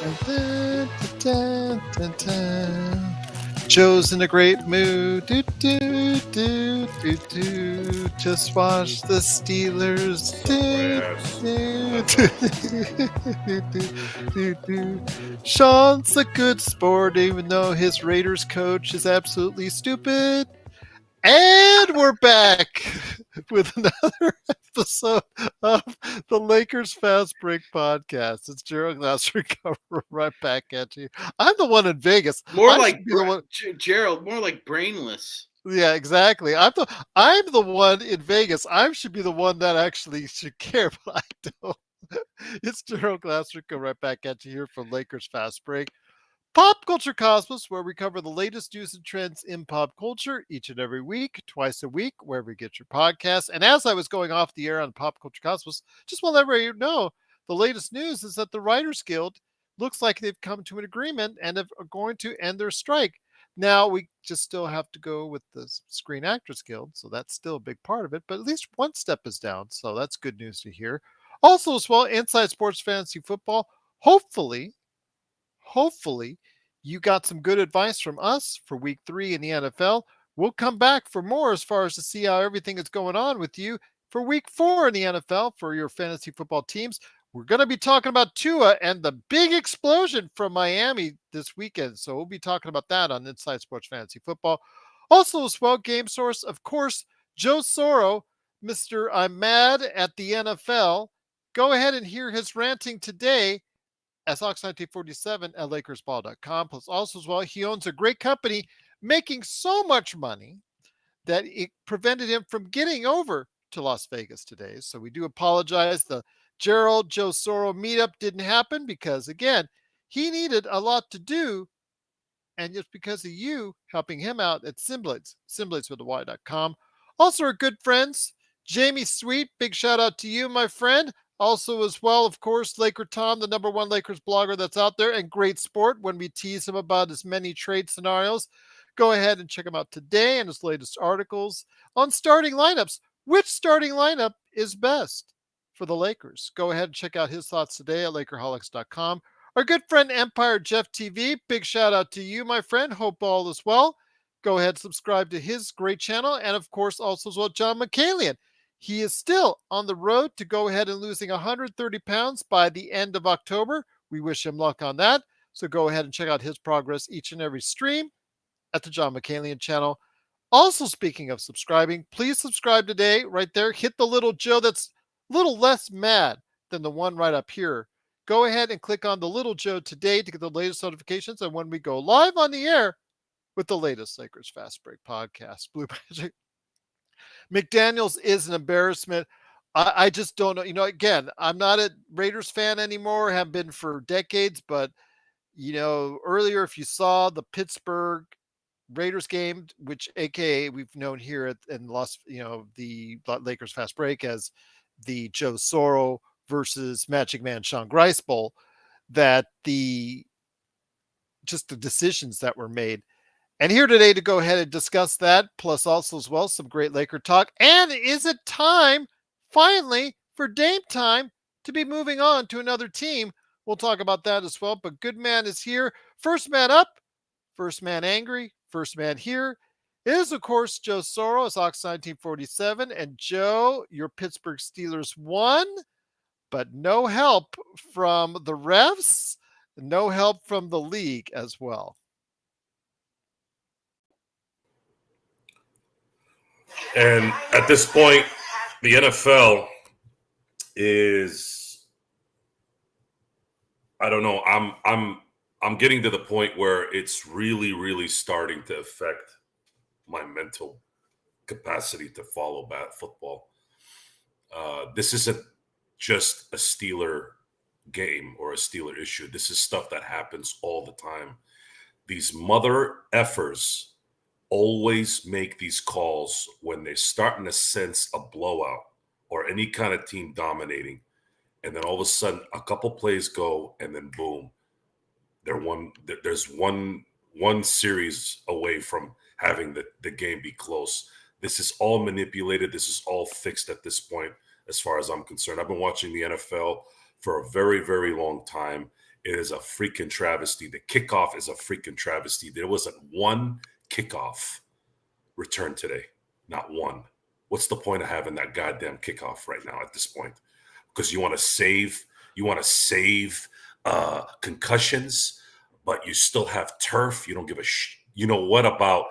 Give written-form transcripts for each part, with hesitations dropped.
Dun, dun, dun, dun. Joe's in a great mood. Do, do, do, do, do. Just watch the Steelers. Do, do, do, do, do. Sean's a good sport, even though his Raiders coach is absolutely stupid. And we're back with another episode of the Lakers Fast Break podcast. It's Gerald Glasser coming right back at you. I'm the one in Vegas. More like Gerald, more like brainless. Yeah, exactly. I'm the one in Vegas. I should be the one that actually should care, but I don't. It's Gerald Glasser coming right back at you here from Lakers Fast Break. Pop Culture Cosmos, where we cover the latest news and trends in pop culture each and every week, twice a week, wherever you get your podcasts. And as I was going off the air on Pop Culture Cosmos, just want to let everybody know the latest news is that the Writers Guild looks like they've come to an agreement and are going to end their strike. Now, we just still have to go with the Screen Actors Guild, so that's still a big part of it, but at least one step is down, so that's good news to hear. Also, as well, Inside Sports Fantasy Football, hopefully, you got some good advice from us for week 3 in the NFL. We'll come back for more as far as to see how everything is going on with you for week 4 in the NFL for your fantasy football teams. We're going to be talking about Tua and the big explosion from Miami this weekend. So we'll be talking about that on Inside Sports Fantasy Football. Also, as well, Game Source, of course, Joe Soro, Mr. I'm mad at the NFL. Go ahead and hear his ranting today as Ox1947 at LakersBall.com. Plus, also as well, he owns a great company making so much money that it prevented him from getting over to Las Vegas today. So we do apologize. The Gerald Joe Soro meetup didn't happen because, again, he needed a lot to do. And just because of you helping him out at Simblades with the Y.com. Also, our good friends, Jamie Sweet, big shout out to you, my friend. Also, as well, of course, Laker Tom, the number one Lakers blogger that's out there, and great sport when we tease him about his many trade scenarios. Go ahead and check him out today and his latest articles on starting lineups. Which starting lineup is best for the Lakers? Go ahead and check out his thoughts today at Lakerholics.com. Our good friend Empire Jeff TV, big shout out to you, my friend. Hope all is well. Go ahead, subscribe to his great channel. And of course, also as well, John McCallion. He is still on the road to go ahead and losing 130 pounds by the end of October. We wish him luck on that. So go ahead and check out his progress each and every stream at the John McCallion channel. Also, speaking of subscribing, please subscribe today right there. Hit the little Joe that's a little less mad than the one right up here. Go ahead and click on the little Joe today to get the latest notifications. And when we go live on the air with the latest Lakers Fast Break podcast, Blue Magic McDaniels is an embarrassment. I just don't know. You know, again, I'm not a Raiders fan anymore, have been for decades, but, you know, earlier, if you saw the Pittsburgh Raiders game, which AKA we've known here in the Lakers Fast Break as the Joe Soro versus Magic Man Sean Grice Bowl, that the decisions that were made. And here today to go ahead and discuss that, plus also as well some great Laker talk. And is it time, finally, for Dame time to be moving on to another team? We'll talk about that as well. But good man is here. First man up, first man angry, first man here. It is, of course, Joe Soro, it's Ox 1947. And Joe, your Pittsburgh Steelers won, but no help from the refs, no help from the league as well. And at this point, the NFL is, I don't know, I'm getting to the point where it's really, really starting to affect my mental capacity to follow football. This isn't just a Steeler game or a Steeler issue. This is stuff that happens all the time. These mother effers always make these calls when they're starting to sense a blowout or any kind of team dominating. And then all of a sudden a couple plays go and then boom, there's one series away from having the game be close. This is all manipulated. This is all fixed at this point, as far as I'm concerned. I've been watching the NFL for a very, very long time. It is a freaking travesty. The kickoff is a freaking travesty. There wasn't one kickoff return today. Not one. What's the point of having that goddamn kickoff right now at this point? Because you want to save concussions, but you still have turf. You don't give a you know what about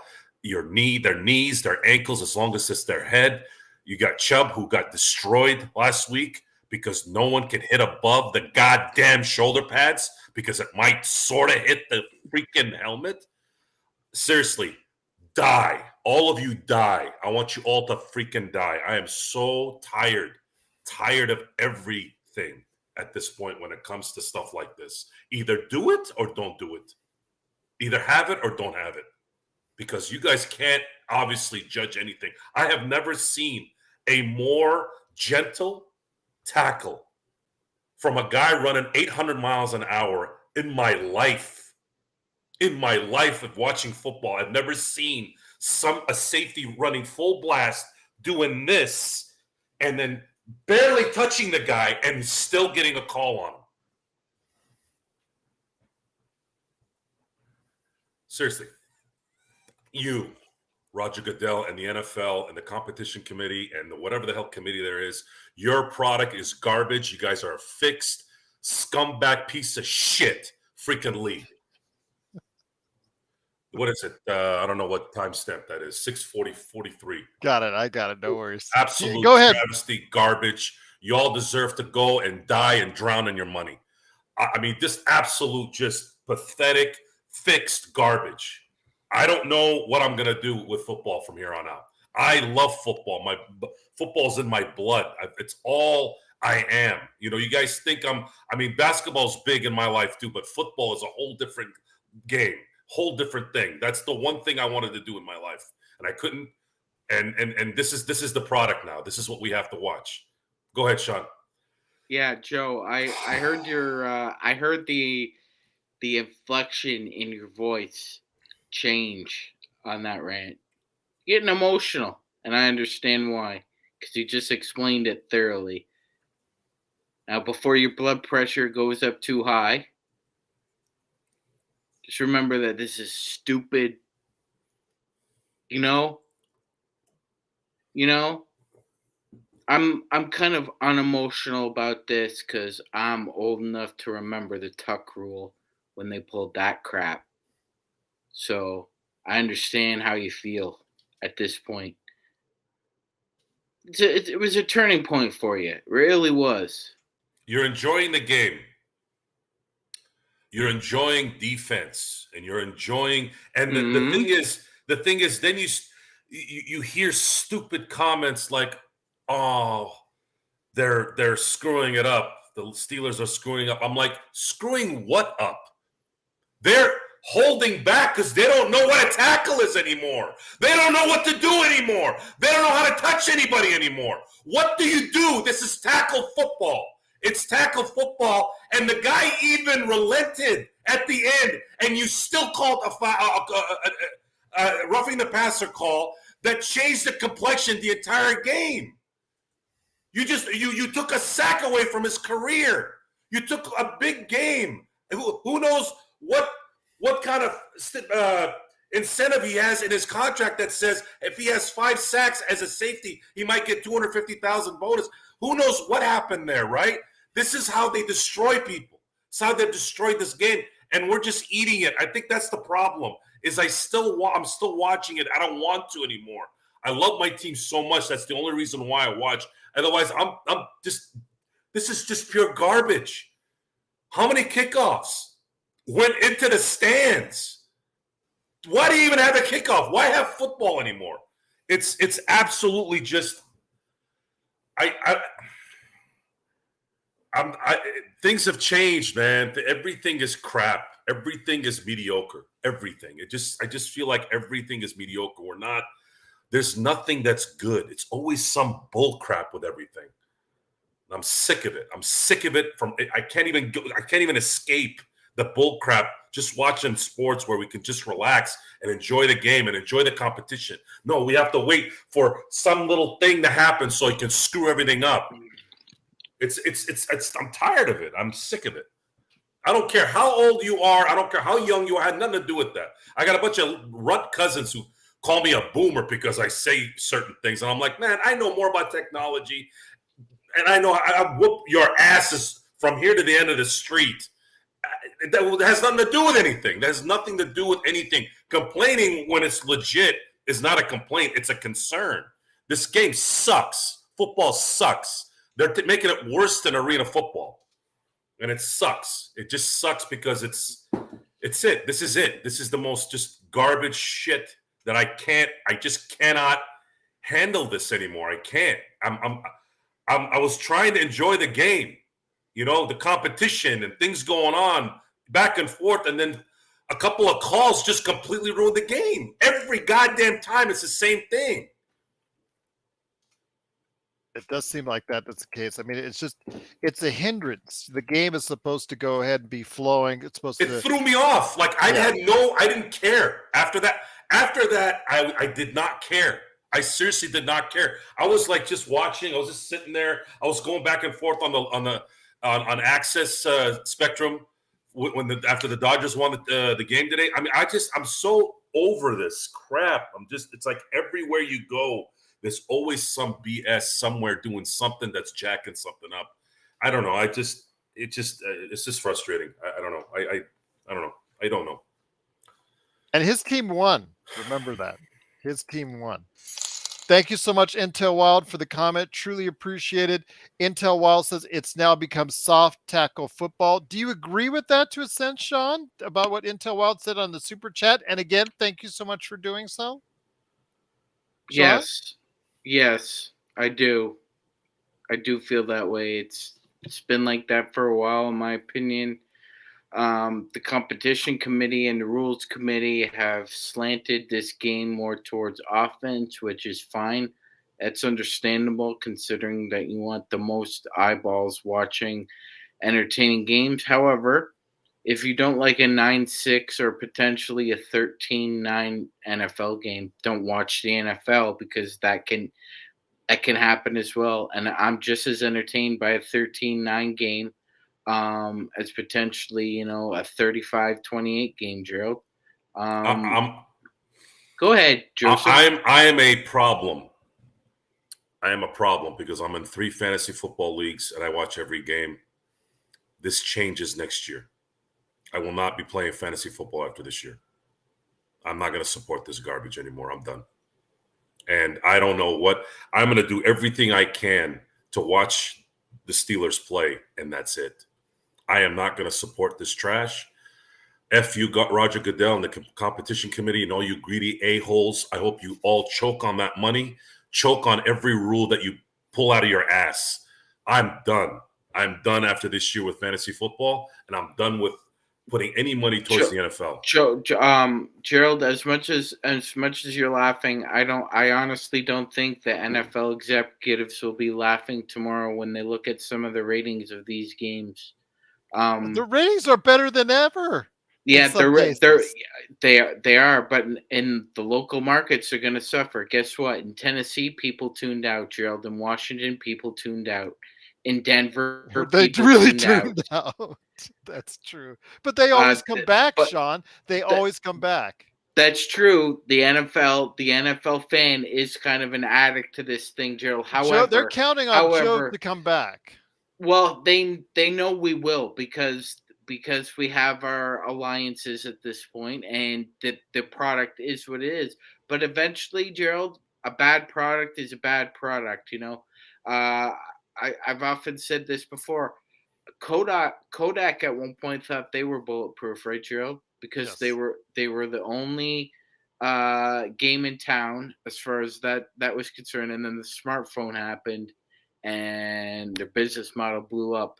their knees, their ankles, as long as it's their head. You got Chubb, who got destroyed last week because no one can hit above the goddamn shoulder pads because it might sort of hit the freaking helmet. Seriously, die. All of you die. I want you all to freaking die. I am so tired of everything at this point when it comes to stuff like this. Either do it or don't do it. Either have it or don't have it. Because you guys can't obviously judge anything. I have never seen a more gentle tackle from a guy running 800 miles an hour in my life. In my life of watching football, I've never seen a safety running full blast doing this and then barely touching the guy and still getting a call on him. Seriously. You, Roger Goodell, and the NFL and the competition committee and whatever the hell committee there is, your product is garbage. You guys are a fixed scumbag piece of shit freaking league. What is it? I don't know what timestamp that is. 6:43. Got it. I got it. No worries. Absolute Go ahead. travesty, garbage. You all deserve to go and die and drown in your money. I mean, this absolute, just pathetic, fixed garbage. I don't know what I'm going to do with football from here on out. I love football. Football's in my blood. It's all I am. You know, you guys think basketball's big in my life too, but football is a whole different game, whole different thing. That's the one thing I wanted to do in my life, and I couldn't. And this is the product now. This is what we have to watch. Go ahead, Sean. Yeah, Joe. I heard I heard the inflection in your voice change on that rant. You're getting emotional, and I understand why, because you just explained it thoroughly. Now, before your blood pressure goes up too high, just remember that this is stupid. You know, I'm kind of unemotional about this because I'm old enough to remember the Tuck rule when they pulled that crap. So I understand how you feel at this point. It was a turning point for you. It really was. You're enjoying the game. You're enjoying defense, and you're enjoying. And the thing is, then you hear stupid comments like, "Oh, they're screwing it up. The Steelers are screwing up." I'm like, screwing what up? They're holding back because they don't know what a tackle is anymore. They don't know what to do anymore. They don't know how to touch anybody anymore. What do you do? This is tackle football. It's tackle football, and the guy even relented at the end, and you still called a roughing the passer call that changed the complexion the entire game. You took a sack away from his career. You took a big game. Who knows what kind of incentive he has in his contract that says if he has 5 sacks as a safety, he might get $250,000 bonus. Who knows what happened there, right? This is how they destroy people. It's how they destroyed this game, and we're just eating it. I think that's the problem. Is I'm still watching it. I don't want to anymore. I love my team so much. That's the only reason why I watch. Otherwise, this is just pure garbage. How many kickoffs went into the stands? Why do you even have a kickoff? Why have football anymore? It's absolutely just things have changed, man. Everything is crap. Everything is mediocre. Everything. I just feel like everything is mediocre. There's nothing that's good. It's always some bull crap with everything. I'm sick of it. I can't even escape the bull crap just watching sports where we can just relax and enjoy the game and enjoy the competition. No, we have to wait for some little thing to happen so you can screw everything up. I'm tired of it. I'm sick of it. I don't care how old you are. I don't care how young you are. I had nothing to do with that. I got a bunch of runt cousins who call me a boomer because I say certain things. And I'm like, man, I know more about technology. And I know I whoop your asses from here to the end of the street. That has nothing to do with anything. That has nothing to do with anything. Complaining when it's legit is not a complaint. It's a concern. This game sucks. Football sucks. They're making it worse than arena football. And it sucks. It just sucks because it's it. This is it. This is the most just garbage shit that I just cannot handle this anymore. I can't. I was trying to enjoy the game, the competition and things going on back and forth, and then a couple of calls just completely ruined the game. Every goddamn time it's the same thing. It does seem like that's the case. I mean, it's a hindrance. The game is supposed to go ahead and be flowing. It's supposed to. It threw me off. Like I didn't care. After that, I did not care. I seriously did not care. I was like just watching. I was just sitting there. I was going back and forth on Access Spectrum after the Dodgers won the game today. I mean, I'm so over this crap. It's like everywhere you go, there's always some BS somewhere doing something that's jacking something up. I don't know. It's just frustrating. I don't know. I don't know. I don't know. And his team won. Remember that. His team won. Thank you so much, Intel Wild, for the comment. Truly appreciated. Intel Wild says it's now become soft tackle football. Do you agree with that to a sense, Sean, about what Intel Wild said on the super chat? And again, thank you so much for doing so. Sean? Yes, I do. I do feel that way. It's been like that for a while, in my opinion. The competition committee and the rules committee have slanted this game more towards offense, which is fine. That's understandable considering that you want the most eyeballs watching entertaining games. However, if you don't like a 9-6 or potentially a 13-9 NFL game, don't watch the NFL because that can happen as well. And I'm just as entertained by a 13-9 game as potentially, a 35-28 game, Gerald. Go ahead, Joseph. I am a problem. I am a problem because I'm in 3 fantasy football leagues and I watch every game. This changes next year. I will not be playing fantasy football after this year. I'm not going to support this garbage anymore. I'm done. And I don't know what I'm going to do. Everything I can to watch the Steelers play, and that's it. I am not going to support this trash. F you, got Roger Goodell and the competition committee and all you greedy a-holes. I hope you all choke on that money, choke on every rule that you pull out of your ass. I'm done. I'm done after this year with fantasy football, and I'm done with putting any money towards the NFL. Gerald, as much as you're laughing, I honestly don't think the NFL executives will be laughing tomorrow when they look at some of the ratings of these games. The ratings are better than ever. Yeah, they are, but in the local markets, they're going to suffer. Guess what? In Tennessee, people tuned out. Gerald, in Washington, people tuned out. In Denver, they really tuned out. That's true, but they always come back, Sean. They always come back. That's true. The NFL fan is kind of an addict to this thing, Gerald. However, they're counting on Joe to come back. Well, they know we will because we have our alliances at this point, and the product is what it is. But eventually, Gerald, a bad product is a bad product. I've often said this before. Kodak at one point thought they were bulletproof, right, Gerald? Because yes. they were the only game in town as far as that was concerned, and then the smartphone happened, and their business model blew up.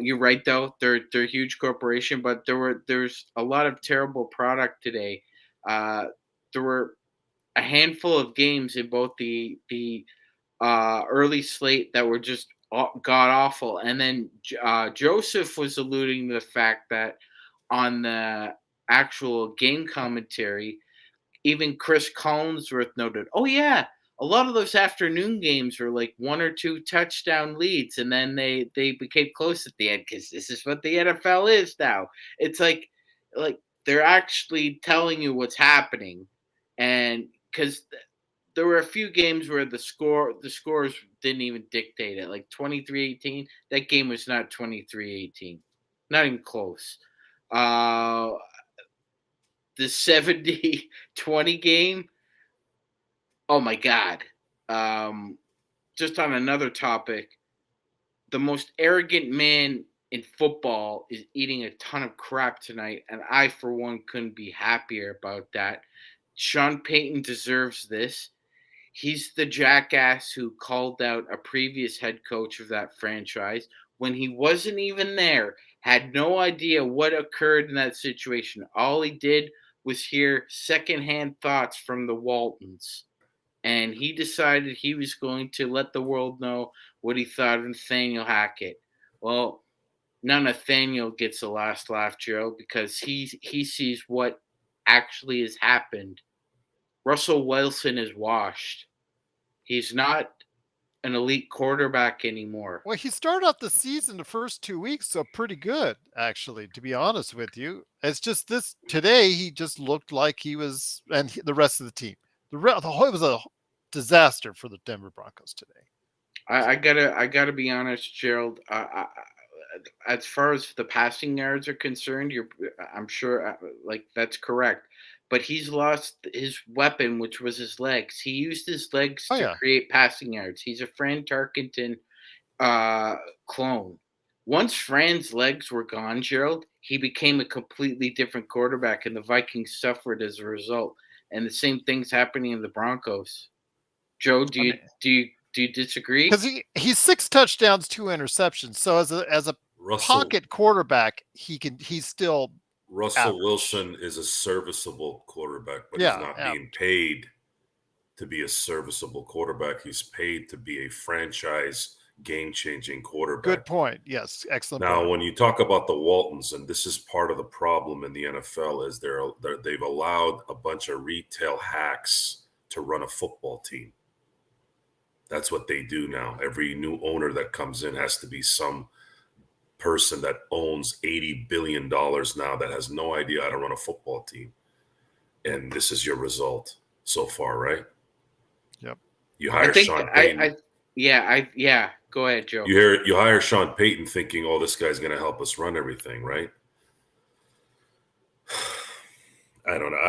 You're right, though. They're a huge corporation, but there's a lot of terrible product today. There were a handful of games in both the early slate that were just god awful, and then Joseph was alluding to the fact that on the actual game commentary, even Chris Collinsworth noted, "Oh yeah, a lot of those afternoon games were like 1 or 2 touchdown leads, and then they became close at the end because this is what the NFL is now. It's like they're actually telling you what's happening, and because there were a few games where the scores didn't even dictate it, like 23-18. That game was not 23-18, not even close. The 70-20 game, oh my God. Just on another topic, the most arrogant man in football is eating a ton of crap tonight, and I, for one, couldn't be happier about that. Sean Payton deserves this. He's the jackass who called out a previous head coach of that franchise when he wasn't even there, had no idea what occurred in that situation. All he did was hear secondhand thoughts from the Waltons. And he decided he was going to let the world know what he thought of Nathaniel Hackett. Well, now Nathaniel gets the last laugh, Joe, because he sees what actually has happened. Russell Wilson is washed. He's not an elite quarterback anymore. Well, he started off the season the first 2 weeks, so pretty good, actually, to be honest with you. It's just this today, he just looked like he was, and the rest of the team. The whole, it was a disaster for the Denver Broncos today. I gotta be honest, Gerald. As far as the passing yards are concerned, I'm sure like that's correct. But he's lost his weapon, which was his legs. He used his legs Oh, to yeah. create passing yards. He's a Fran Tarkenton clone. Once Fran's legs were gone, Gerald, he became a completely different quarterback, and the Vikings suffered as a result. And the same thing's happening in the Broncos. Joe, do I you mean, do you disagree? because he's 6 touchdowns, 2 interceptions. So as a Russell pocket quarterback, he's still Russell average. Wilson is a serviceable quarterback, but he's Yeah, not being average. paid to be a serviceable quarterback. He's paid to be a franchise game-changing quarterback. Good point. Yes, excellent Now, point. when you talk about the Waltons, and this is part of the problem in the NFL, is they've allowed a bunch of retail hacks to run a football team. That's what they do now. Every new owner that comes in has to be some person that owns $80 billion now that has no idea how to run a football team. And this is your result so far, right? Yep. You I hire think Sean Payton. yeah. Go ahead, Joe. You hire Sean Payton thinking, oh, this guy's going to help us run everything, right? I don't know.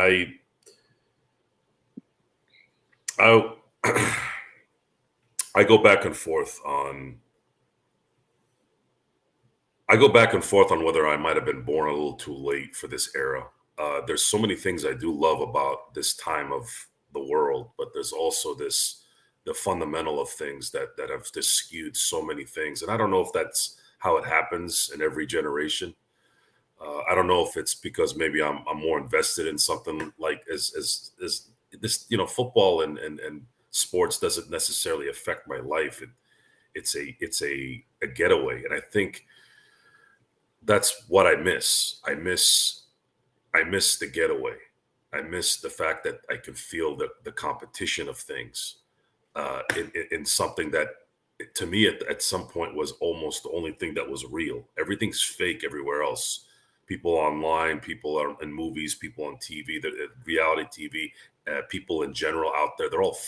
I go back and forth on. I go back and forth on whether I might have been born a little too late for this era. There's so many things I do love about this time of the world, but there's also the fundamental of things that have just skewed so many things. And I don't know if that's how it happens in every generation. I don't know if it's because maybe I'm more invested in something like as this, football and sports doesn't necessarily affect my life. It's a getaway, and I think that's what I miss. I miss the getaway. I miss the fact that I can feel the competition of things in something that, to me, at some point was almost the only thing that was real. Everything's fake everywhere else. People online, people are in movies, people on TV, the reality TV, people in general out there. They're all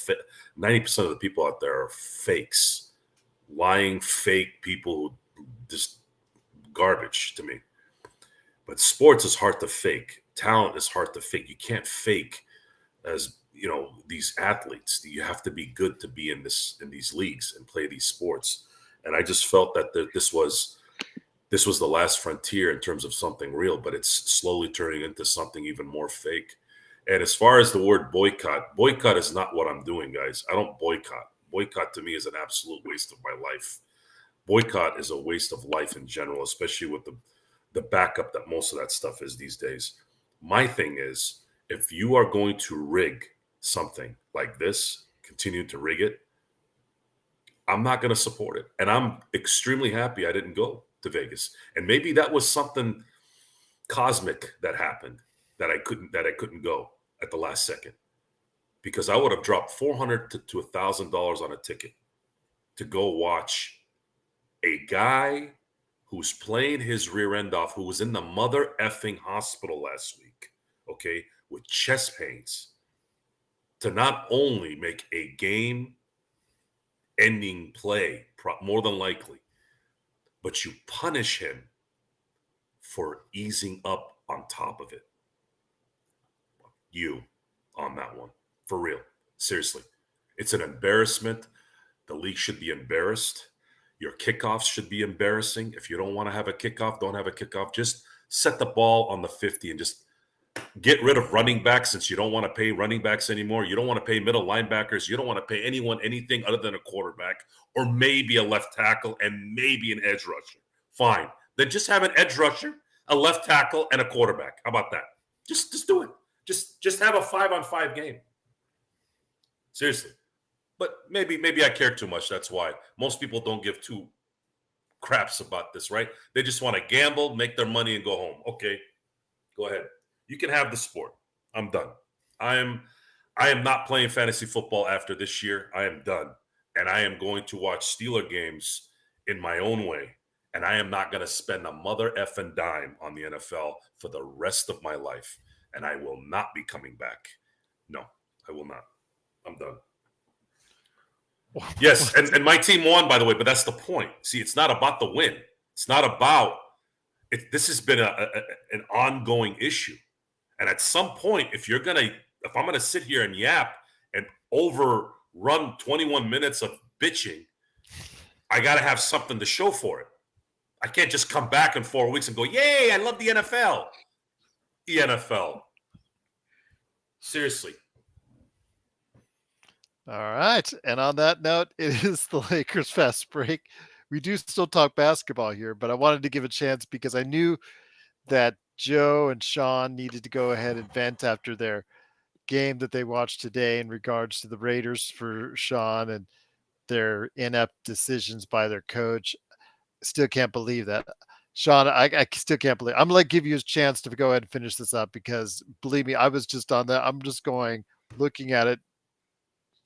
90% of the people out there are fakes, lying, fake people who just garbage to me. But sports is hard to fake. Talent is hard to fake. You can't fake as these athletes. You have to be good to be in these leagues and play these sports. And I just felt that this was the last frontier in terms of something real, but it's slowly turning into something even more fake. And as far as the word boycott is not what I'm doing, guys. I don't boycott. Boycott to me is an absolute waste of my life. Boycott is a waste of life in general, especially with the backup that most of that stuff is these days. My thing is, if you are going to rig something like this, continue to rig it, I'm not going to support it. And I'm extremely happy I didn't go to Vegas. And maybe that was something cosmic that happened that I couldn't go at the last second. because I would have dropped $400 to $1,000 on a ticket to go watch a guy who's playing his rear end off, who was in the mother effing hospital last week, okay, with chest pains, to not only make a game ending play, more than likely, but you punish him for easing up on top of it. You on that one. For real. Seriously. It's an embarrassment. The league should be embarrassed. Your kickoffs should be embarrassing. If you don't want to have a kickoff, don't have a kickoff. Just set the ball on the 50 and just get rid of running backs, since you don't want to pay running backs anymore. You don't want to pay middle linebackers. You don't want to pay anyone anything other than a quarterback, or maybe a left tackle and maybe an edge rusher. Fine. Then just have an edge rusher, a left tackle, and a quarterback. How about that? Just do it. Just have a 5-on-5 game. Seriously. But maybe I care too much. That's why. Most people don't give two craps about this, right? They just want to gamble, make their money, and go home. Okay, go ahead. You can have the sport. I'm done. I am not playing fantasy football after this year. I am done. And I am going to watch Steeler games in my own way. And I am not going to spend a mother effing dime on the NFL for the rest of my life. And I will not be coming back. No, I will not. I'm done. Yes, and my team won, by the way, but that's the point. See, it's not about the win. It's not about it. This has been an ongoing issue. And at some point, if I'm gonna sit here and yap and overrun 21 minutes of bitching, I gotta have something to show for it. I can't just come back in 4 weeks and go, yay, I love the NFL. The NFL. Seriously. All right. And on that note, it is the Lakers fast break. We do still talk basketball here, but I wanted to give a chance because I knew that Joe and Sean needed to go ahead and vent after their game that they watched today in regards to the Raiders for Sean and their inept decisions by their coach. Still can't believe that. Sean, I still can't believe. I'm going to give you a chance to go ahead and finish this up because believe me, I was just on that. I'm just looking at it.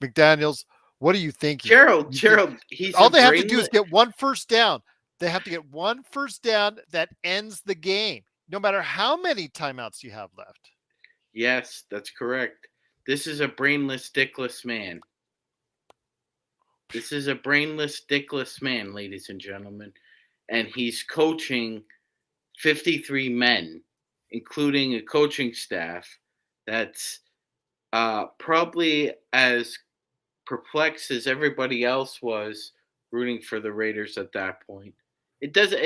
McDaniels, what are you thinking? Gerald, all they have to do is get one first down. They have to get one first down that ends the game, no matter how many timeouts you have left. Yes, that's correct. This is a brainless, dickless man. This is a brainless, dickless man, ladies and gentlemen. And he's coaching 53 men, including a coaching staff that's probably as perplexed as everybody else was rooting for the Raiders at that point. It doesn't,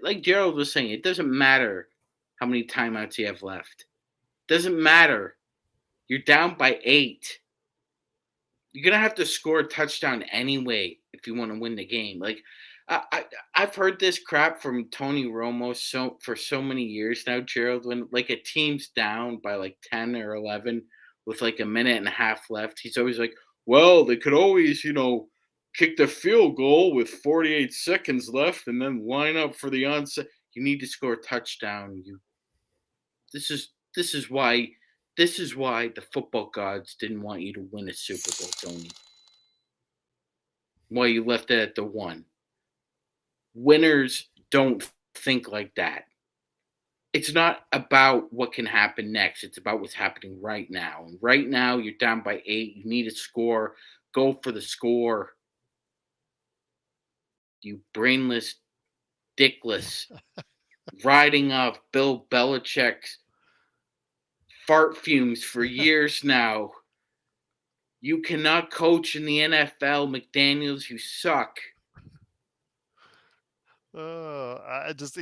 like Gerald was saying, it doesn't matter how many timeouts you have left. It doesn't matter. You're down by 8. You're going to have to score a touchdown anyway if you want to win the game. Like, I've heard this crap from Tony Romo for so many years now, Gerald, when like a team's down by like 10 or 11 with like a minute and a half left. He's always like, well, they could always, kick the field goal with 48 seconds left and then line up for the onside. You need to score a touchdown. This is why the football gods didn't want you to win a Super Bowl, Tony. Why you left it at the 1. Winners don't think like that. It's not about what can happen next. It's about what's happening right now. And right now, you're down by 8. You need a score. Go for the score. You brainless, dickless, riding off Bill Belichick's fart fumes for years now. You cannot coach in the NFL, McDaniels. You suck. I just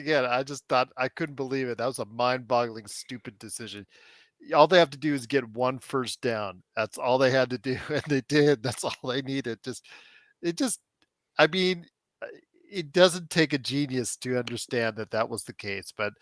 thought I couldn't believe it. That was a mind-boggling, stupid decision. All they have to do is get one first down. That's all they had to do, and they did. That's all they needed. It doesn't take a genius to understand that was the case. But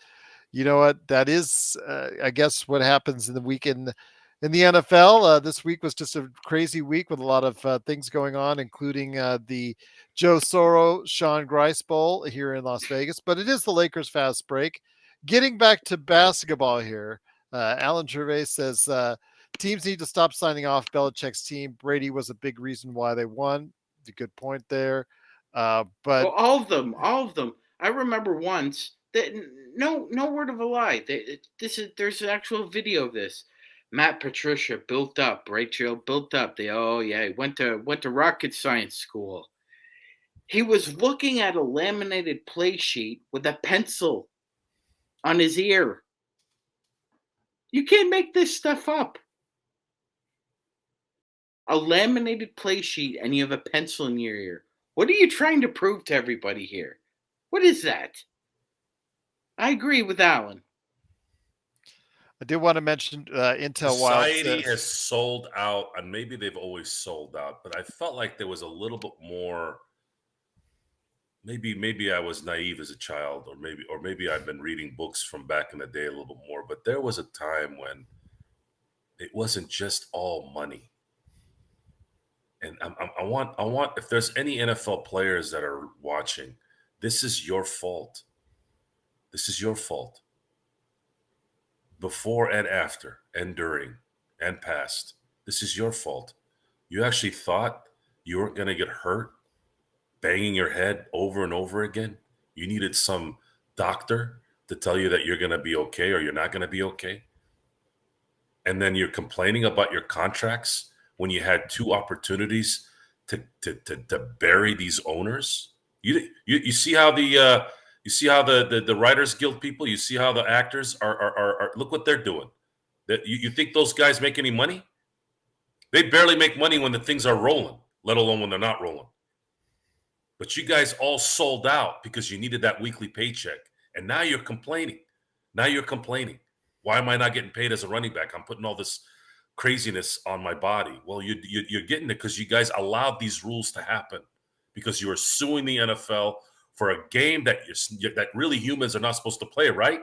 you know what? That is, I guess, what happens in the weekend in the NFL. This week was just a crazy week with a lot of things going on, including the Joe Soro, Sean Grice Bowl here in Las Vegas. But it is the Lakers fast break. Getting back to basketball here, Alan Gervais says Teams need to stop signing off Belichick's team. Brady was a big reason why they won. A good point there. But all of them, all of them. I remember once that no word of a lie. There's an actual video of this. Matt Patricia built up, right, Joe? Built up. He went to rocket science school. He was looking at a laminated play sheet with a pencil on his ear. You can't make this stuff up. A laminated play sheet and you have a pencil in your ear. What are you trying to prove to everybody here? What is that? I agree with Alan. I do want to mention Intel Society Wild has sold out, and maybe they've always sold out, but I felt like there was a little bit more. Maybe I was naive as a child, or maybe I've been reading books from back in the day a little bit more. But there was a time when it wasn't just all money. And I want if there's any NFL players that are watching, this is your fault. This is your fault. Before and after and during and past, this is your fault. You actually thought you weren't going to get hurt banging your head over and over again. You needed some doctor to tell you that you're going to be okay or you're not going to be okay. And then you're complaining about your contracts when you had two opportunities to bury these owners. You see how the Writers Guild people, you see how the actors are look what they're doing. That you think those guys make any money? They barely make money when the things are rolling, let alone when they're not rolling. But you guys all sold out because you needed that weekly paycheck. And now you're complaining. Why am I not getting paid as a running back? I'm putting all this craziness on my body. Well, you're getting it because you guys allowed these rules to happen because you were suing the NFL for a game that really humans are not supposed to play, right?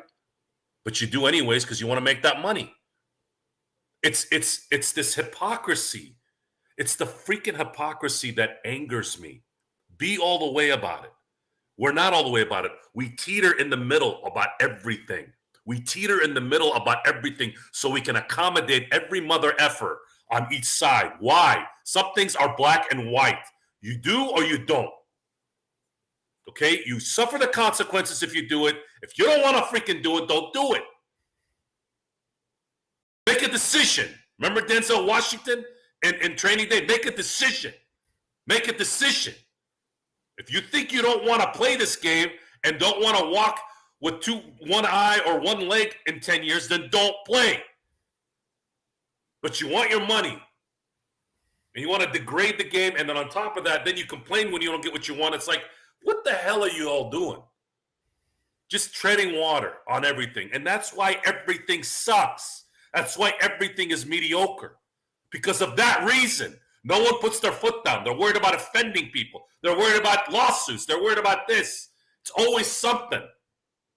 But you do anyways because you want to make that money. It's this hypocrisy. It's the freaking hypocrisy that angers me. Be all the way about it. We're not all the way about it. We teeter in the middle about everything. So we can accommodate every mother effer on each side. Why? Some things are black and white. You do or you don't. Okay? You suffer the consequences if you do it. If you don't want to freaking do it, don't do it. Make a decision. Remember Denzel Washington in Training Day? Make a decision. If you think you don't want to play this game and don't want to walk with one eye or one leg in 10 years, then don't play. But you want your money. And you want to degrade the game. And then on top of that, then you complain when you don't get what you want. It's like, what the hell are you all doing? Just treading water on everything. And that's why everything sucks. That's why everything is mediocre. Because of that reason. No one puts their foot down. They're worried about offending people. They're worried about lawsuits. They're worried about this. It's always something.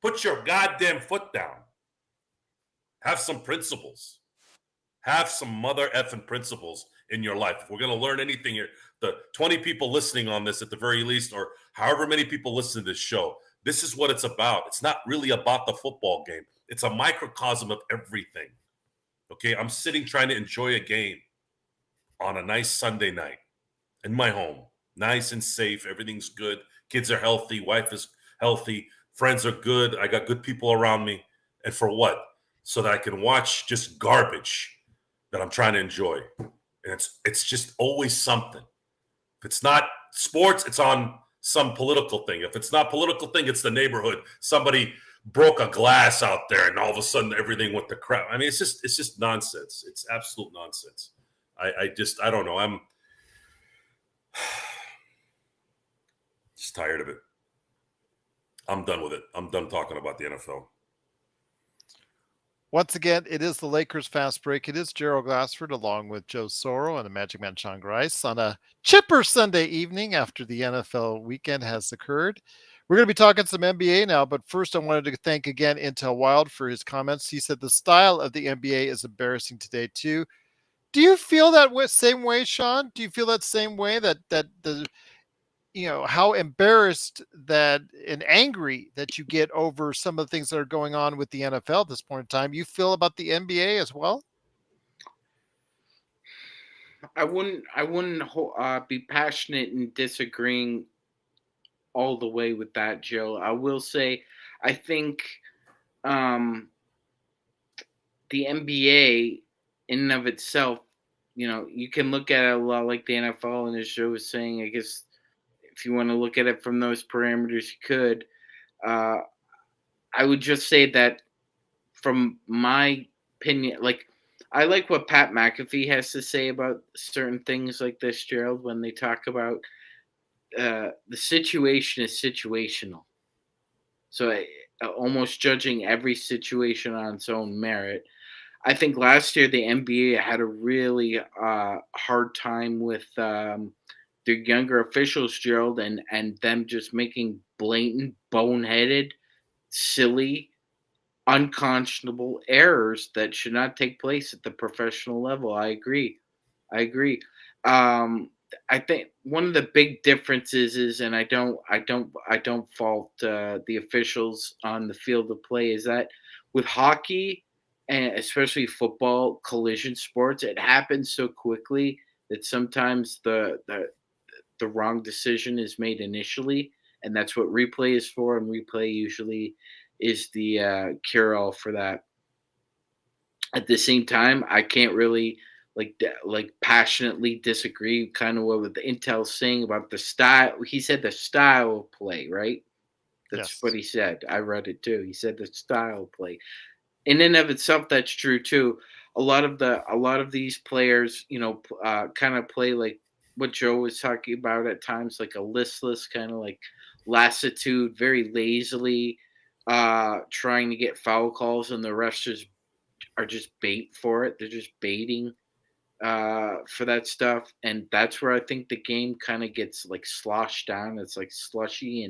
Put your goddamn foot down. Have some principles. Have some mother effing principles in your life. If we're going to learn anything here, the 20 people listening on this at the very least, or however many people listen to this show, this is what it's about. It's not really about the football game. It's a microcosm of everything. Okay, I'm sitting trying to enjoy a game on a nice Sunday night in my home. Nice and safe. Everything's good. Kids are healthy. Wife is healthy. Friends are good. I got good people around me. And for what? So that I can watch just garbage that I'm trying to enjoy. And it's just always something. If it's not sports, it's on some political thing. If it's not political thing, it's the neighborhood. Somebody broke a glass out there and all of a sudden everything went to crap. I mean, it's just nonsense. It's absolute nonsense. I don't know. I'm just tired of it. I'm done with it. I'm done talking about the NFL. Once again, it is the Lakers Fast Break. It is Gerald Glassford along with Joe Soro and the Magic Man Sean Grice on a chipper Sunday evening after the NFL weekend has occurred. We're going to be talking some NBA now, but first I wanted to thank again Intel Wild for his comments. He said the style of the NBA is embarrassing today too. Do you feel that same way, Sean? Do you feel that same way that the how embarrassed that and angry that you get over some of the things that are going on with the NFL at this point in time? You feel about the NBA as well? I wouldn't be passionate in disagreeing all the way with that, Joe. I will say, I think um, the NBA in and of itself, you can look at it a lot like the NFL, and as Joe was saying, I guess if you want to look at it from those parameters, you could. Uh, I would just say that from my opinion, like I like what Pat McAfee has to say about certain things like this, Gerald, when they talk about the situation is situational. So almost judging every situation on its own merit. I think last year the NBA had a really hard time with their younger officials, Gerald, and them just making blatant, boneheaded, silly, unconscionable errors that should not take place at the professional level. I agree. I agree. I think one of the big differences is, and I don't fault the officials on the field of play, is that with hockey and especially football, collision sports, it happens so quickly that sometimes the wrong decision is made initially, and that's what replay is for. And replay usually is the cure all for that. At the same time, I can't really like passionately disagree kind of what the Intel's saying about the style. He said the style of play, right? That's what Yes. he said. I read it too. He said the style of play. In and of itself, that's true too. A lot of these players, kind of play like what Joe was talking about at times, like a listless kind of like lassitude, very lazily trying to get foul calls, and the refs are just bait for it. They're just baiting for that stuff, and that's where I think the game kind of gets like sloshed down. It's like slushy,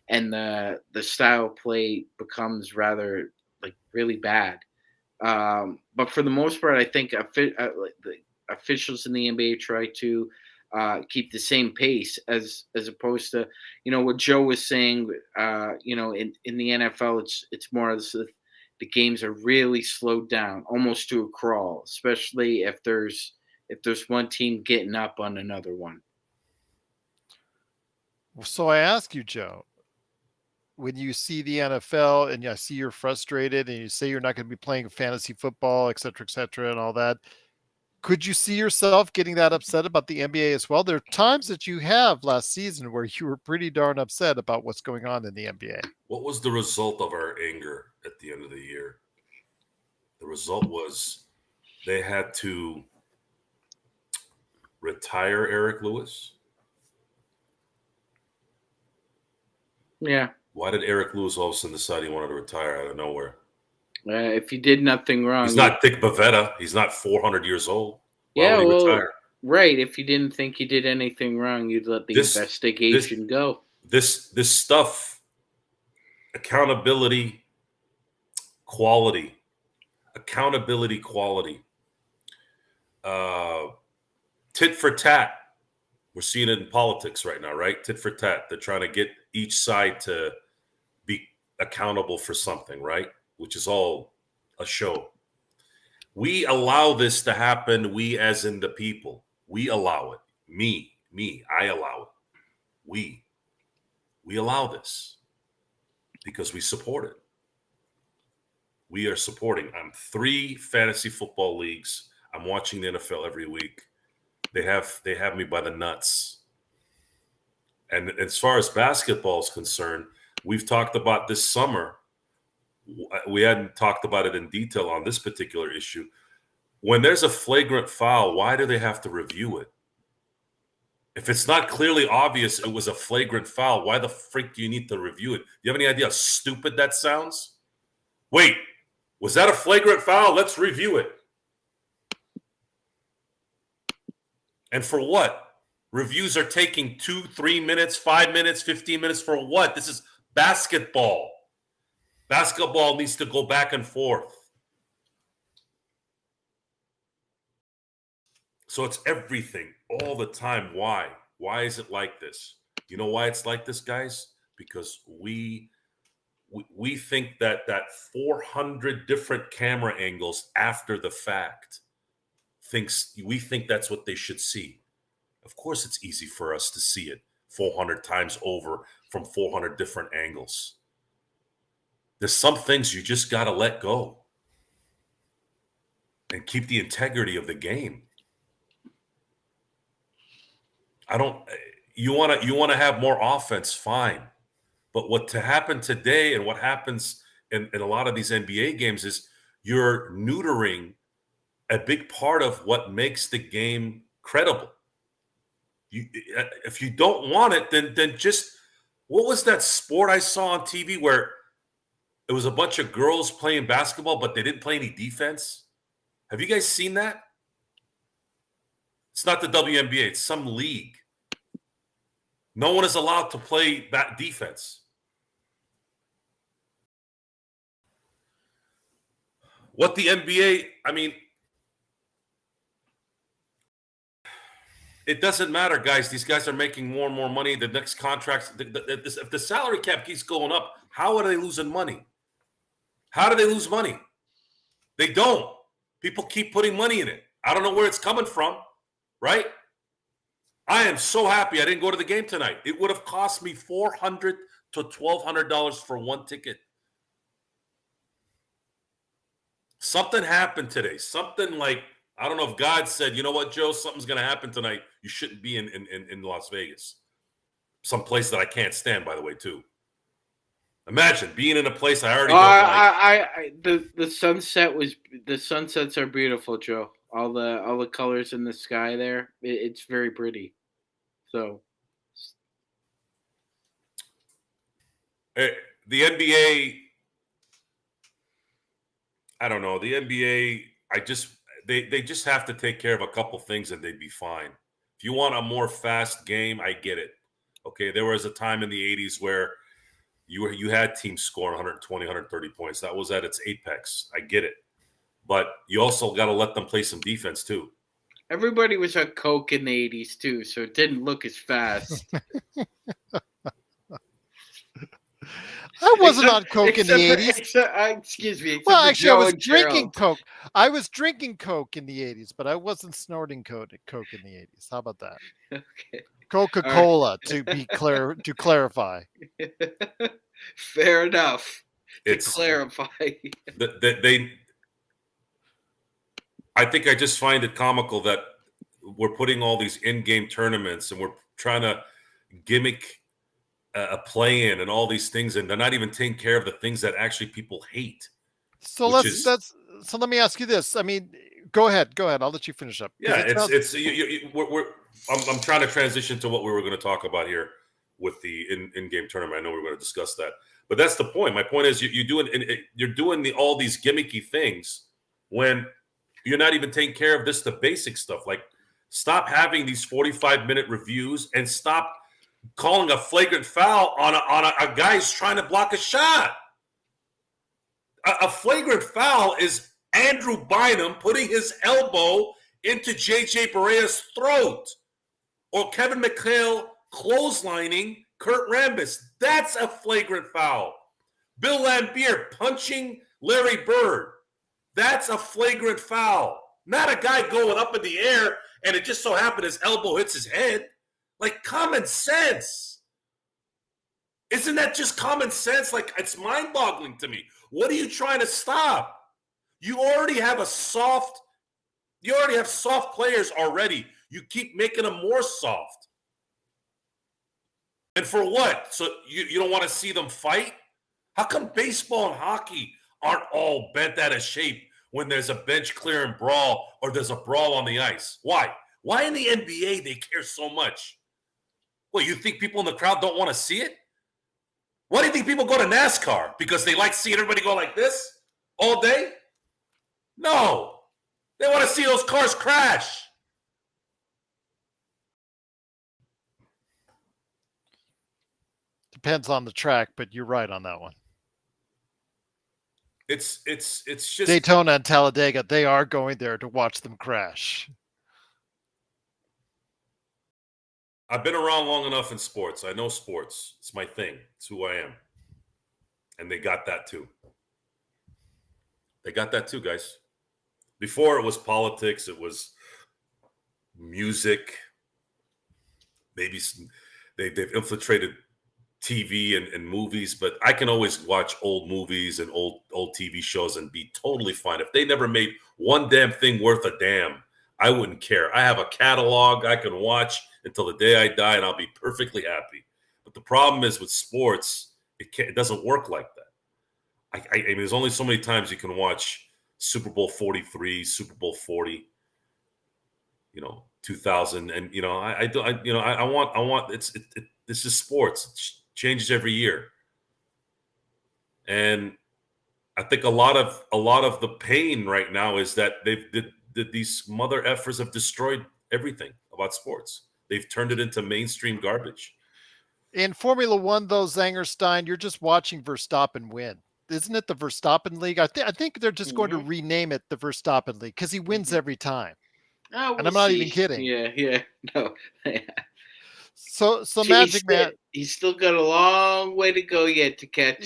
and the style of play becomes rather like really bad. But for the most part, I think like the officials in the NBA try to keep the same pace as opposed to what Joe was saying. In the NFL, it's more of the games are really slowed down, almost to a crawl, especially if there's one team getting up on another one. So I ask you, Joe, when you see the NFL and I see you're frustrated and you say you're not going to be playing fantasy football, et cetera, and all that, could you see yourself getting that upset about the NBA as well? There are times that you have last season where you were pretty darn upset about what's going on in the NBA. What was the result of our anger at the end of the year? The result was they had to retire Eric Lewis. Yeah. Why did Eric Lewis all of a sudden decide he wanted to retire out of nowhere? If you did nothing wrong, He's not Dick Bavetta. He's not 400 years old. Why yeah, would he well, retire? right. If you didn't think you did anything wrong, you'd let the investigation go. This stuff, accountability, quality, tit for tat. We're seeing it in politics right now, right? Tit for tat. They're trying to get each side to be accountable for something, right? Which is all a show. We allow this to happen. We, as in the people, we allow it. Me, I allow it. We allow this because we support it. We are supporting. I'm 3 fantasy football leagues. I'm watching the NFL every week. They have me by the nuts. And as far as basketball is concerned, we've talked about this summer. We hadn't talked about it in detail on this particular issue. When there's a flagrant foul, why do they have to review it? If it's not clearly obvious it was a flagrant foul, why the freak do you need to review it? Do you have any idea how stupid that sounds? Wait, was that a flagrant foul? Let's review it. And for what? Reviews are taking 2, 3 minutes, 5 minutes, 15 minutes for what? This is basketball. Basketball needs to go back and forth. So it's everything all the time. Why? Why is it like this? You know why it's like this, guys? Because we think that 400 different camera angles after the fact, we think that's what they should see. Of course, it's easy for us to see it 400 times over from 400 different angles. There's some things you just got to let go and keep the integrity of the game. You want to have more offense, fine. But what to happen today and what happens in a lot of these NBA games is you're neutering a big part of what makes the game credible. If you don't want it, then just, what was that sport I saw on TV where it was a bunch of girls playing basketball, but they didn't play any defense? Have you guys seen that? It's not the WNBA. It's some league. No one is allowed to play that defense. What the NBA, I mean, it doesn't matter, guys. These guys are making more and more money. The next contracts, if the salary cap keeps going up, how are they losing money? How do they lose money? They don't. People keep putting money in it. I don't know where it's coming from, right? I am so happy I didn't go to the game tonight. It would have cost me $400 to $1,200 for one ticket. Something happened today. Something like, I don't know if God said, you know what, Joe, something's going to happen tonight. You shouldn't be in Las Vegas. Some place that I can't stand, by the way, too. Imagine being in a place I already know. The sunsets are beautiful, Joe. All the colors in the sky there. It's very pretty. So the NBA, I don't know. The NBA, they just have to take care of a couple things and they'd be fine. If you want a more fast game, I get it. Okay, there was a time in the 80s where you had teams scoring 120, 130 points. That was at its apex. I get it. But you also got to let them play some defense too. Everybody was on coke in the 80s too, so it didn't look as fast. I wasn't on coke in the 80s. Excuse me. Well, actually, I was drinking coke. I was drinking coke in the 80s, but I wasn't snorting coke in the 80s. How about that? Okay. Coca-Cola, to be clear, to clarify. Fair enough. To clarify. I think I just find it comical that we're putting all these in-game tournaments and we're trying to gimmick a play-in and all these things, and they're not even taking care of the things that actually people hate. So let me ask you this. I mean, go ahead. I'll let you finish up. Yeah, I'm trying to transition to what we were going to talk about here with the in-game tournament. I know we're going to discuss that, but that's the point. My point is you're doing all these gimmicky things when you're not even taking care of the basic stuff. Like, stop having these 45-minute reviews and stop calling a flagrant foul on a guy who's trying to block a shot. A flagrant foul is Andrew Bynum putting his elbow into J.J. Barea's throat, or Kevin McHale clotheslining Kurt Rambis. That's a flagrant foul. Bill Laimbeer punching Larry Bird. That's a flagrant foul. Not a guy going up in the air and it just so happened his elbow hits his head. Like, common sense. Isn't that just common sense? Like, it's mind-boggling to me. What are you trying to stop? You already have soft players already. You keep making them more soft. And for what? So you don't want to see them fight? How come baseball and hockey aren't all bent out of shape when there's a bench clearing brawl or there's a brawl on the ice? Why? Why in the NBA they care so much? Well, you think people in the crowd don't want to see it? Why do you think people go to NASCAR? Because they like seeing everybody go like this all day? No. They want to see those cars crash. Depends on the track, but you're right on that one. It's just Daytona and Talladega. They are going there to watch them crash. I've been around long enough in sports. I know sports. It's my thing. It's who I am. And they got that too. They got that too, guys. Before it was politics. It was music. Maybe they've infiltrated TV and movies, but I can always watch old movies and old TV shows and be totally fine. If they never made one damn thing worth a damn, I wouldn't care. I have a catalog I can watch until the day I die, and I'll be perfectly happy. But the problem is with sports, it doesn't work like that. I mean, there's only so many times you can watch Super Bowl 43, Super Bowl 40, 2000, and I want this is sports. It changes every year, and I think a lot of the pain right now is that these mother effers have destroyed everything about sports. They've turned it into mainstream garbage. In Formula One, though, Zangerstein, you're just watching Verstappen win. Isn't it the Verstappen League? I think they're just going to rename it the Verstappen League because he wins every time. Oh, and I'm not even kidding. Yeah, no. So Magic Man, he's still got a long way to go yet to catch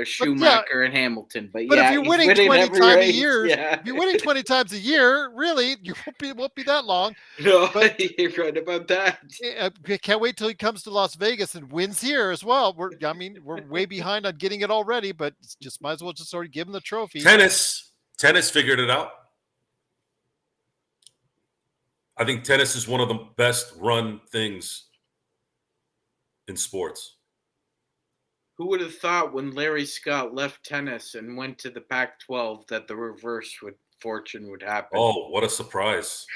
Schumacher and Hamilton. But if you're winning 20 times a year, yeah. if you're winning 20 times a year, really, you won't be that long. No, but you're right about that. I can't wait till he comes to Las Vegas and wins here as well. We're way behind on getting it already, but just might as well just sort of give him the trophy. Tennis figured it out. I think tennis is one of the best run things in sports. Who would have thought when Larry Scott left tennis and went to the Pac-12 that the reverse fortune would happen? Oh, what a surprise.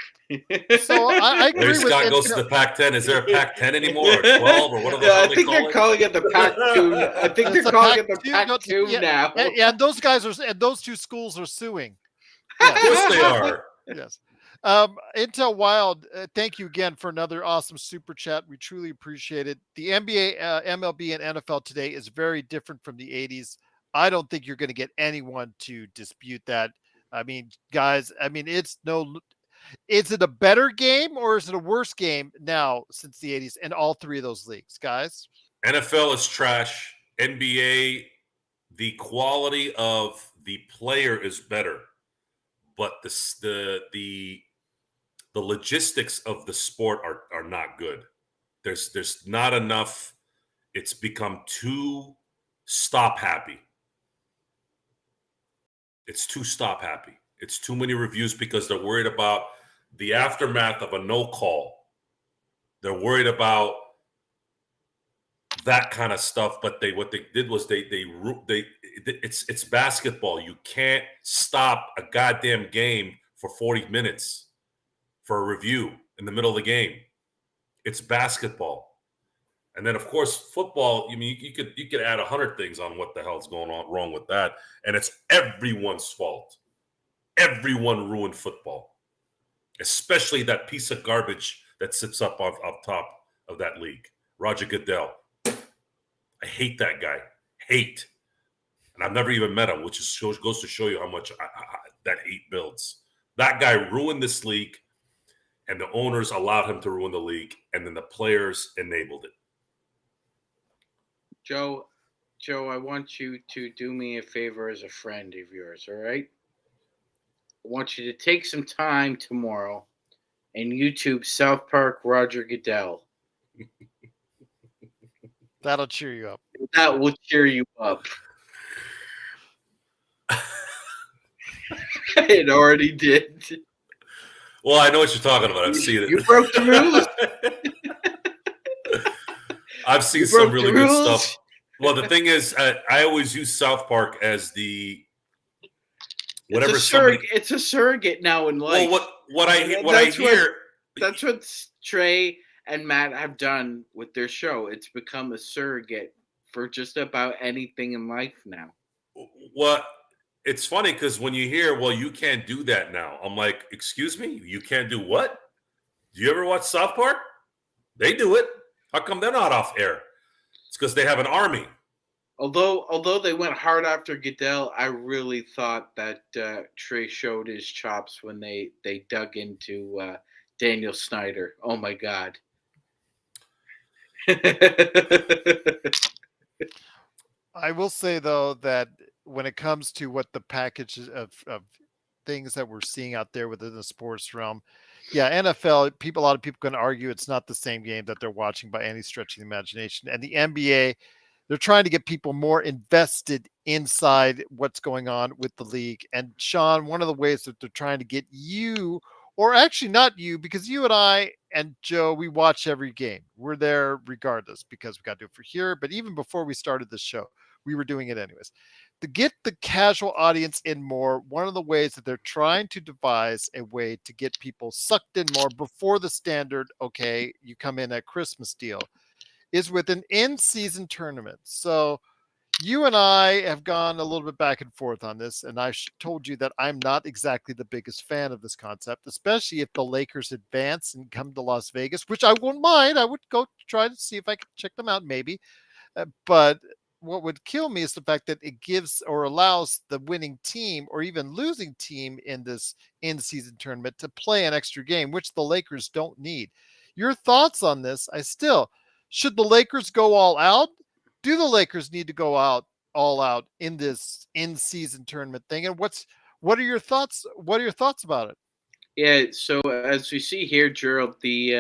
So I agree Larry Scott goes to the Pac-10. Is there a Pac-10 anymore, or 12, or what are I think they're calling it the Pac-2. I think they're calling it the Pac-2 now. And those guys and those two schools are suing. Yes. Of course they are. Yes. Intel Wild, thank you again for another awesome super chat. We truly appreciate it. The NBA, MLB, and NFL today is very different from the 80s. I don't think you're going to get anyone to dispute that. I mean, guys, is it a better game or is it a worse game now since the 80s in all three of those leagues, guys? NFL is trash. NBA, the quality of the player is better, but the logistics of the sport are not good. There's not enough. It's become too stop happy. It's too stop happy. It's too many reviews because they're worried about the aftermath of a no call. They're worried about that kind of stuff. But what they did was it's basketball. You can't stop a goddamn game for 40 minutes. For a review in the middle of the game. It's basketball. And then, of course, football, you could add 100 things on what the hell's going on wrong with that. And it's everyone's fault. Everyone ruined football, especially that piece of garbage that sits up top of that league, Roger Goodell. I hate that guy. Hate. And I've never even met him, which goes to show you how much that hate builds. That guy ruined this league. And the owners allowed him to ruin the league, and then the players enabled it. Joe, I want you to do me a favor as a friend of yours, all right? I want you to take some time tomorrow and YouTube South Park Roger Goodell. That'll cheer you up. That will cheer you up. It already did. Well, I know what you're talking about. I've seen it. You broke the rules. I've seen some really good stuff. Well, the thing is, I always use South Park as the whatever. It's a surrogate now in life. Well, what I hear. That's what Trey and Matt have done with their show. It's become a surrogate for just about anything in life now. What? It's funny because when you hear, well, you can't do that now. I'm like, excuse me? You can't do what? Do you ever watch South Park? They do it. How come they're not off air? It's because they have an army. Although they went hard after Goodell, I really thought that Trey showed his chops when they dug into Daniel Snyder. Oh, my God. I will say, though, that when it comes to what the package of things that we're seeing out there within the sports realm, Yeah, NFL people. A lot of people can argue it's not the same game that they're watching by any stretch of the imagination. And the NBA, they're trying to get people more invested inside what's going on with the league. And Sean, one of the ways that they're trying to get you, or actually not you, because you and I and Joe, we watch every game. We're there regardless because we got to do it for here. But even before we started the show, we were doing it anyways. To get the casual audience in more, one of the ways that they're trying to devise a way to get people sucked in more before the standard, okay, you come in at Christmas deal, is with an in-season tournament. So you and I have gone a little bit back and forth on this, and I told you that I'm not exactly the biggest fan of this concept, especially if the Lakers advance and come to Las Vegas, which I won't mind. I would go try to see if I could check them out, maybe. But what would kill me is the fact that it gives or allows the winning team or even losing team in this in-season tournament to play an extra game, which the Lakers don't need. Your thoughts on this? Should the Lakers go all out? Do the Lakers need to go out all out in this in-season tournament thing? And what are your thoughts? What are your thoughts about it? Yeah, so as we see here, Gerald, the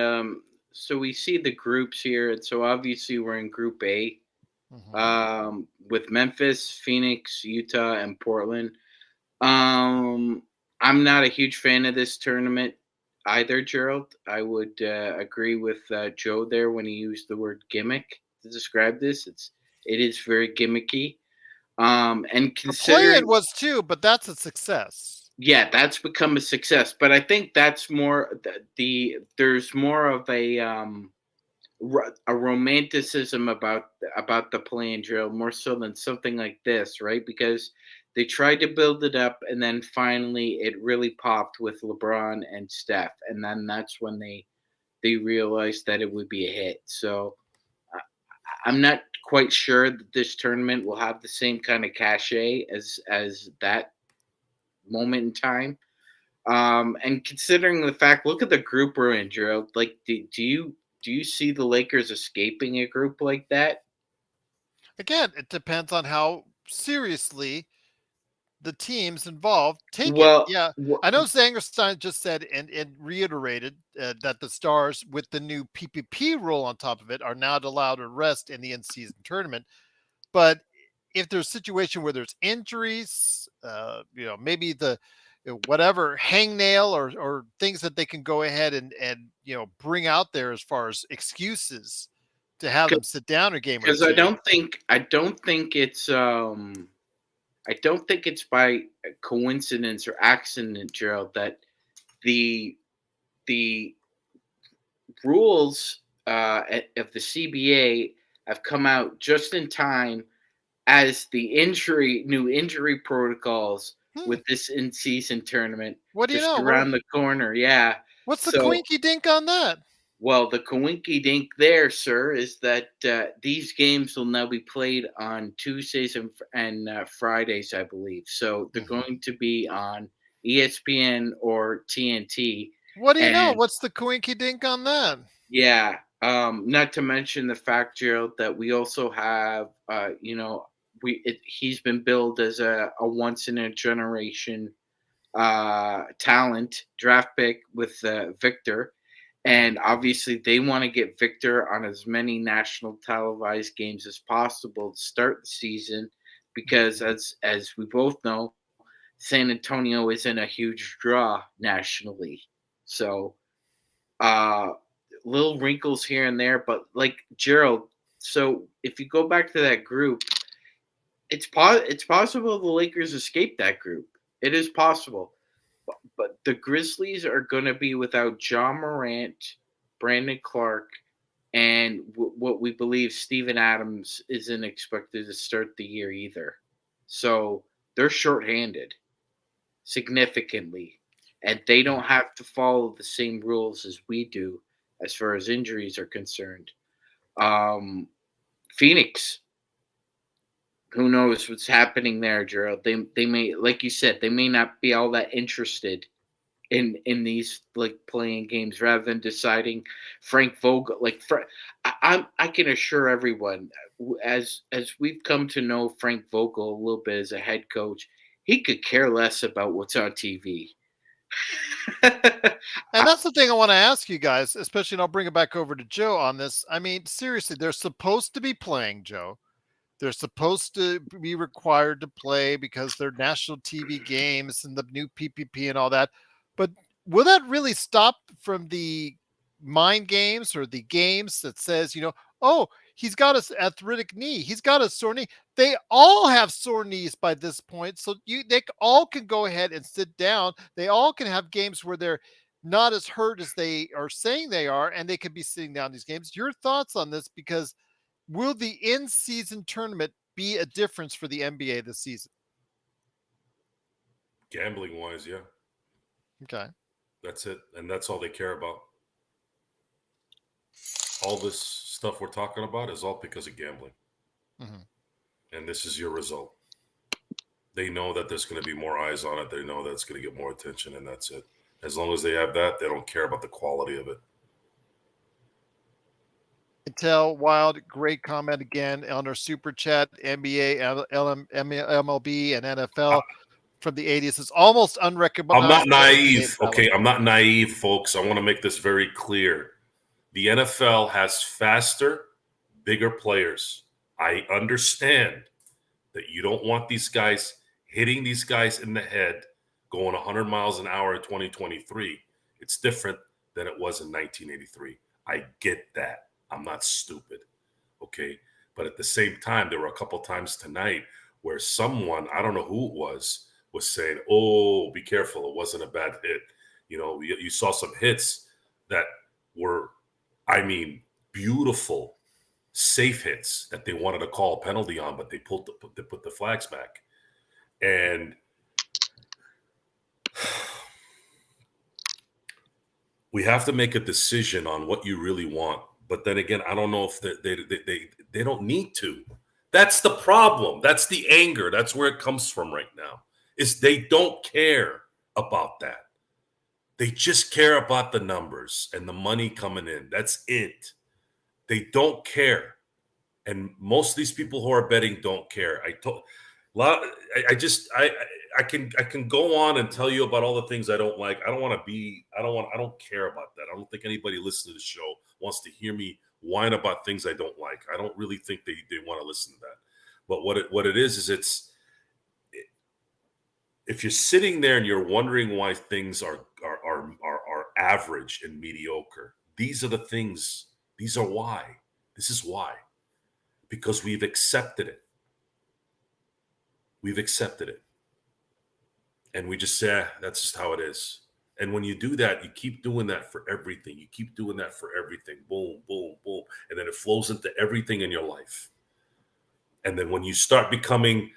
so we see the groups here, and so obviously we're in Group A, Mhm. with Memphis, Phoenix, Utah, and Portland. Um, I'm not a huge fan of this tournament either, Gerald. I would agree with Joe there when he used the word gimmick to describe this. It is very gimmicky. And The play-in considering, was too, but that's a success. yeah, that's become a success. But I think that's more there's more of a romanticism about the play-in drill more so than something like this, right? Because they tried to build it up, and then finally it really popped with LeBron and Steph, and then that's when they realized that it would be a hit. So I- I'm not quite sure that this tournament will have the same kind of cachet as that moment in time. And considering the fact, look at the group we're in, Gerald. Like, do you see the Lakers escaping a group like that? Again, it depends on how seriously the teams involved take it. Well, Yeah, I know Zangerstein just said and reiterated that the Stars, with the new PPP rule on top of it, are not allowed to rest in the in-season tournament. But if there's a situation where there's injuries, maybe the whatever hangnail or things that they can go ahead and bring out there as far as excuses to have them sit down a game or because I two. don't think I don't think it's by coincidence or accident, Gerald, that the the rules of the CBA have come out just in time as the new injury protocols Hmm, with this in season tournament what do you just know? around the corner. Yeah. What's the So, quinky dink on that? well, the coinky dink there, sir, is that these games will now be played on Tuesdays and Fridays, I believe. So they're Mhm. going to be on ESPN or TNT. What do you know? And What's the quinky dink on that? yeah, not to mention the fact, Gerald, that we also have, he's been billed as a once in a generation talent draft pick with Victor. And obviously, they want to get Victor on as many national televised games as possible to start the season, because Mhm. as we both know, San Antonio isn't a huge draw nationally. So, uh, little wrinkles here and there, but like Gerald. So if you go back to that group, it's possible the Lakers escape that group. It is possible. But the Grizzlies are going to be without John Morant, Brandon Clark, and what we believe Steven Adams isn't expected to start the year either. So they're shorthanded significantly, and they don't have to follow the same rules as we do as far as injuries are concerned. Um, Phoenix, who knows what's happening there, Gerald? They may, like you said, they may not be all that interested in these like playing games rather than deciding Frank Vogel. I can assure everyone, as we've come to know Frank Vogel a little bit as a head coach, he could care less about what's on TV. And that's the thing I want to ask you guys, especially, and I'll bring it back over to Joe on this. I mean, seriously, they're supposed to be playing, Joe. They're supposed to be required to play because they're national TV games and the new PPP and all that. But will that really stop from the mind games or the games that says, oh, he's got an arthritic knee, he's got a sore knee. They all have sore knees by this point, so they all can go ahead and sit down. They all can have games where they're not as hurt as they are saying they are, and they could be sitting down these games. Your thoughts on this? Because will the in-season tournament be a difference for the NBA this season? Gambling wise, yeah. Okay. That's it. And that's all they care about. All this stuff we're talking about is all because of gambling. Mm-hmm. And this is your result. They know that there's going to be more eyes on it. They know that it's going to get more attention, and that's it. As long as they have that, they don't care about the quality of it. Intel Wild, great comment again on our super chat. NBA, MLB, and NFL from the 80s is almost unrecognizable. I'm not naive, okay? I'm not naive, folks. I want to make this very clear. The NFL has faster, bigger players. I understand that you don't want these guys hitting these guys in the head going 100 miles an hour in 2023. It's different than it was in 1983. I get that. I'm not stupid, okay? But at the same time, there were a couple times tonight where someone, I don't know who it was saying, oh, be careful, it wasn't a bad hit. You saw some hits that were, beautiful, safe hits that they wanted to call a penalty on, but they put the flags back. And we have to make a decision on what you really want. But then again, I don't know if they don't need to. That's the problem. That's the anger. That's where it comes from right now, is they don't care about that. They just care about the numbers and the money coming in. That's it. They don't care. And most of these people who are betting don't care. I can go on and tell you about all the things I don't like. I don't care about that. I don't think anybody listening to the show wants to hear me whine about things I don't like. I don't really think they want to listen to that. But what it is if you're sitting there and you're wondering why things are average and mediocre, these are the things. These are why. This is why. Because we've accepted it. We've accepted it. And we just say, that's just how it is. And when you do that, you keep doing that for everything. You keep doing that for everything. Boom, boom, boom. And then it flows into everything in your life. And then when you start becoming,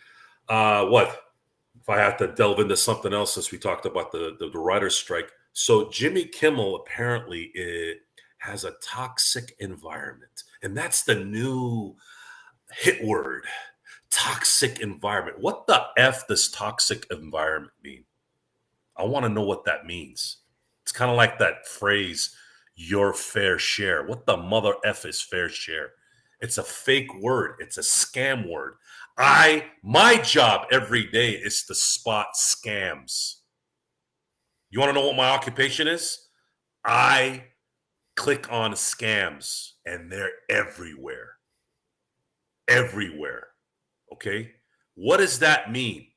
if I have to delve into something else, since we talked about the writer's strike. So Jimmy Kimmel apparently has a toxic environment. And that's the new hit word. Toxic environment. What the F does toxic environment mean? I want to know what that means. It's kind of like that phrase, your fair share. What the mother F is fair share? It's a fake word. It's a scam word. My job every day is to spot scams. You want to know what my occupation is? I click on scams, and they're everywhere. Everywhere. Okay? What does that mean?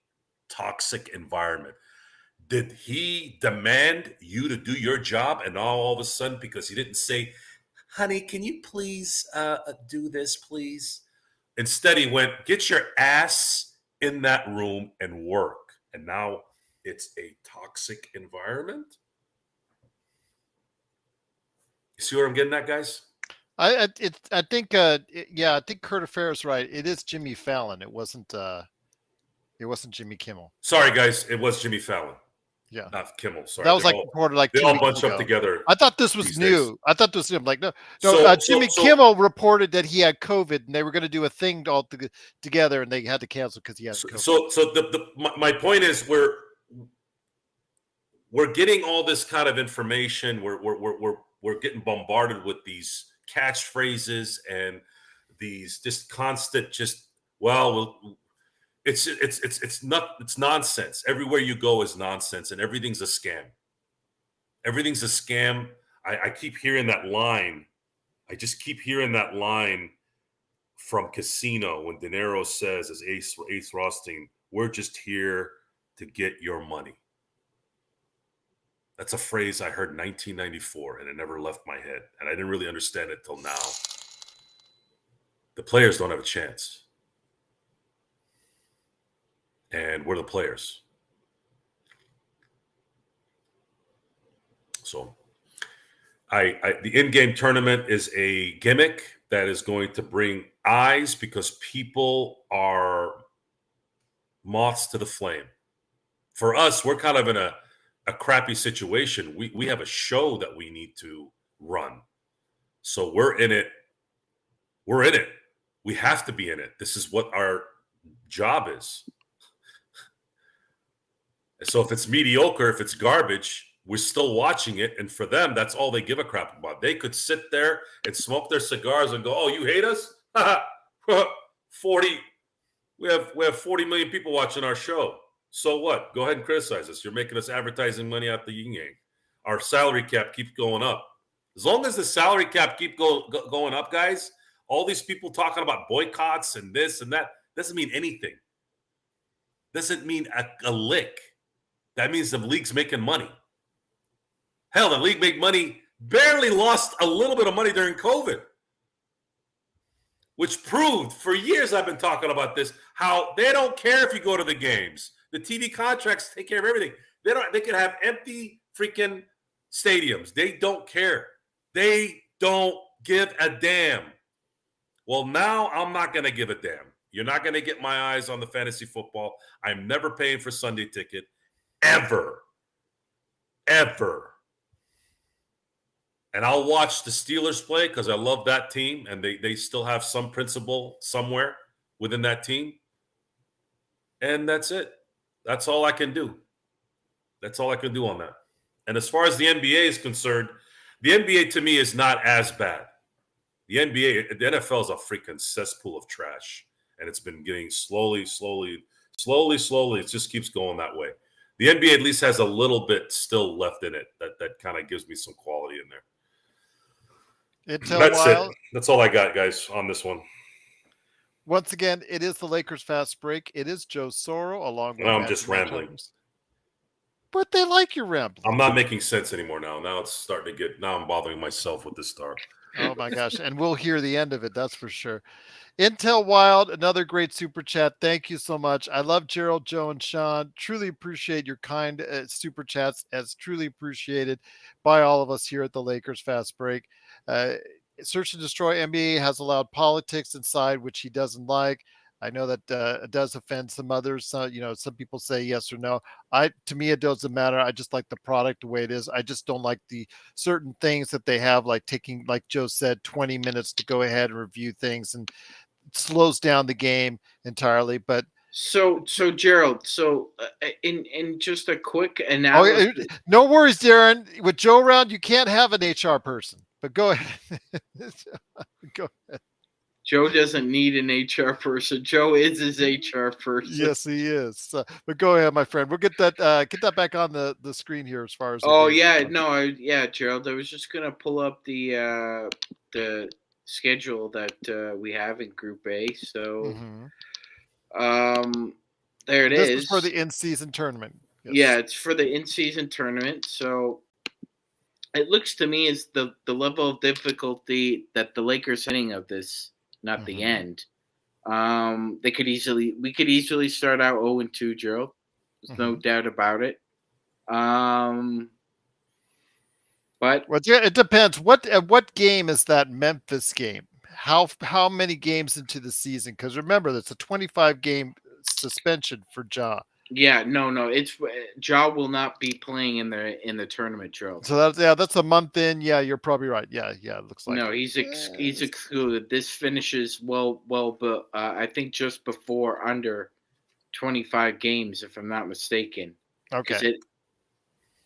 Toxic environment. Did he demand you to do your job, and all of a sudden, because he didn't say, honey, can you please do this, please? Instead, he went, get your ass in that room and work. And now it's a toxic environment. You see where I'm getting at, guys? I think Kurt Affair is right. It is Jimmy Fallon. It wasn't Jimmy Kimmel. Sorry, guys. It was Jimmy Fallon. Yeah. Not Kimmel. Sorry. That was reported like 2 weeks ago. They all bunch up together. I thought this was new. I thought this was new. I'm like, no. Jimmy Kimmel reported that he had COVID, and they were going to do a thing all together, and they had to cancel because he had COVID. So my point is we're getting all this kind of information. We're getting bombarded with these catchphrases and these just constant it's nonsense. Everywhere you go is nonsense, and everything's a scam. Everything's a scam. I keep hearing that line. I just keep hearing that line from Casino when De Niro says, as Ace Rothstein, we're just here to get your money. That's a phrase I heard in 1994, and it never left my head. And I didn't really understand it till now. The players don't have a chance. And we're the players. So the in-game tournament is a gimmick that is going to bring eyes because people are moths to the flame. For us, we're kind of in a crappy situation. We have a show that we need to run. So we're in it. We're in it. We have to be in it. This is what our job is. So if it's mediocre, if it's garbage, we're still watching it. And for them, that's all they give a crap about. They could sit there and smoke their cigars and go, oh, you hate us? 40. We have 40 million people watching our show. So what? Go ahead and criticize us. You're making us advertising money out the yin yang. Our salary cap keeps going up. As long as the salary cap keep going up, guys, all these people talking about boycotts and this and that doesn't mean anything. Doesn't mean a lick. That means the league's making money. Hell, the league made money, barely lost a little bit of money during COVID, which proved for years I've been talking about this, how they don't care if you go to the games. The TV contracts take care of everything. They can have empty freaking stadiums. They don't care. They don't give a damn. Well, now I'm not going to give a damn. You're not going to get my eyes on the fantasy football. I'm never paying for Sunday ticket. Ever. And I'll watch the Steelers play because I love that team, and they still have some principle somewhere within that team. And that's it. That's all I can do. That's all I can do on that. And as far as the NBA is concerned, the NBA to me is not as bad. The NFL is a freaking cesspool of trash. And it's been getting slowly, it just keeps going that way. The NBA at least has a little bit still left in it that kind of gives me some quality in there. That's it. That's all I got, guys, on this one. Once again, it is the Lakers Fast Break. It is Joe Soro along with. I'm just rambling. But they like your rambling. I'm not making sense anymore now. Now it's starting to get. Now I'm bothering myself with this star. Oh my gosh! And we'll hear the end of it. That's for sure. Intel Wild, another great super chat. Thank you so much. I love Gerald, Joe, and Sean. Truly appreciate your kind super chats, as truly appreciated by all of us here at the Lakers Fast Break. Search and Destroy NBA has allowed politics inside, which he doesn't like. I know that it does offend some others. Some people say yes or no. To me, it doesn't matter. I just like the product the way it is. I just don't like the certain things that they have, like taking, like Joe said, 20 minutes to go ahead and review things, and it slows down the game entirely. But so Gerald, in just a quick analysis. No worries, Darren. With Joe around, you can't have an HR person. But go ahead. Go ahead. Joe doesn't need an HR person. Joe is his HR person. Yes, he is. But go ahead, my friend. We'll get that back on the screen here as far as. Gerald. I was just gonna pull up the schedule that we have in Group A. So, there it is. This is for the in-season tournament. Yes. Yeah, it's for the in-season tournament. So, it looks to me as the level of difficulty that the Lakers hitting of this. Not the end. We could easily start out 0-2, Gerald. There's no doubt about it. But it depends. What game is that Memphis game? How many games into the season? Because remember, that's a 25-game suspension for Ja. Yeah, no. It's Ja will not be playing in the tournament, Joe. So that's a month in. Yeah, you're probably right. Yeah, it looks like. No, he's excluded. This finishes but I think just before under 25 games, if I'm not mistaken. Okay.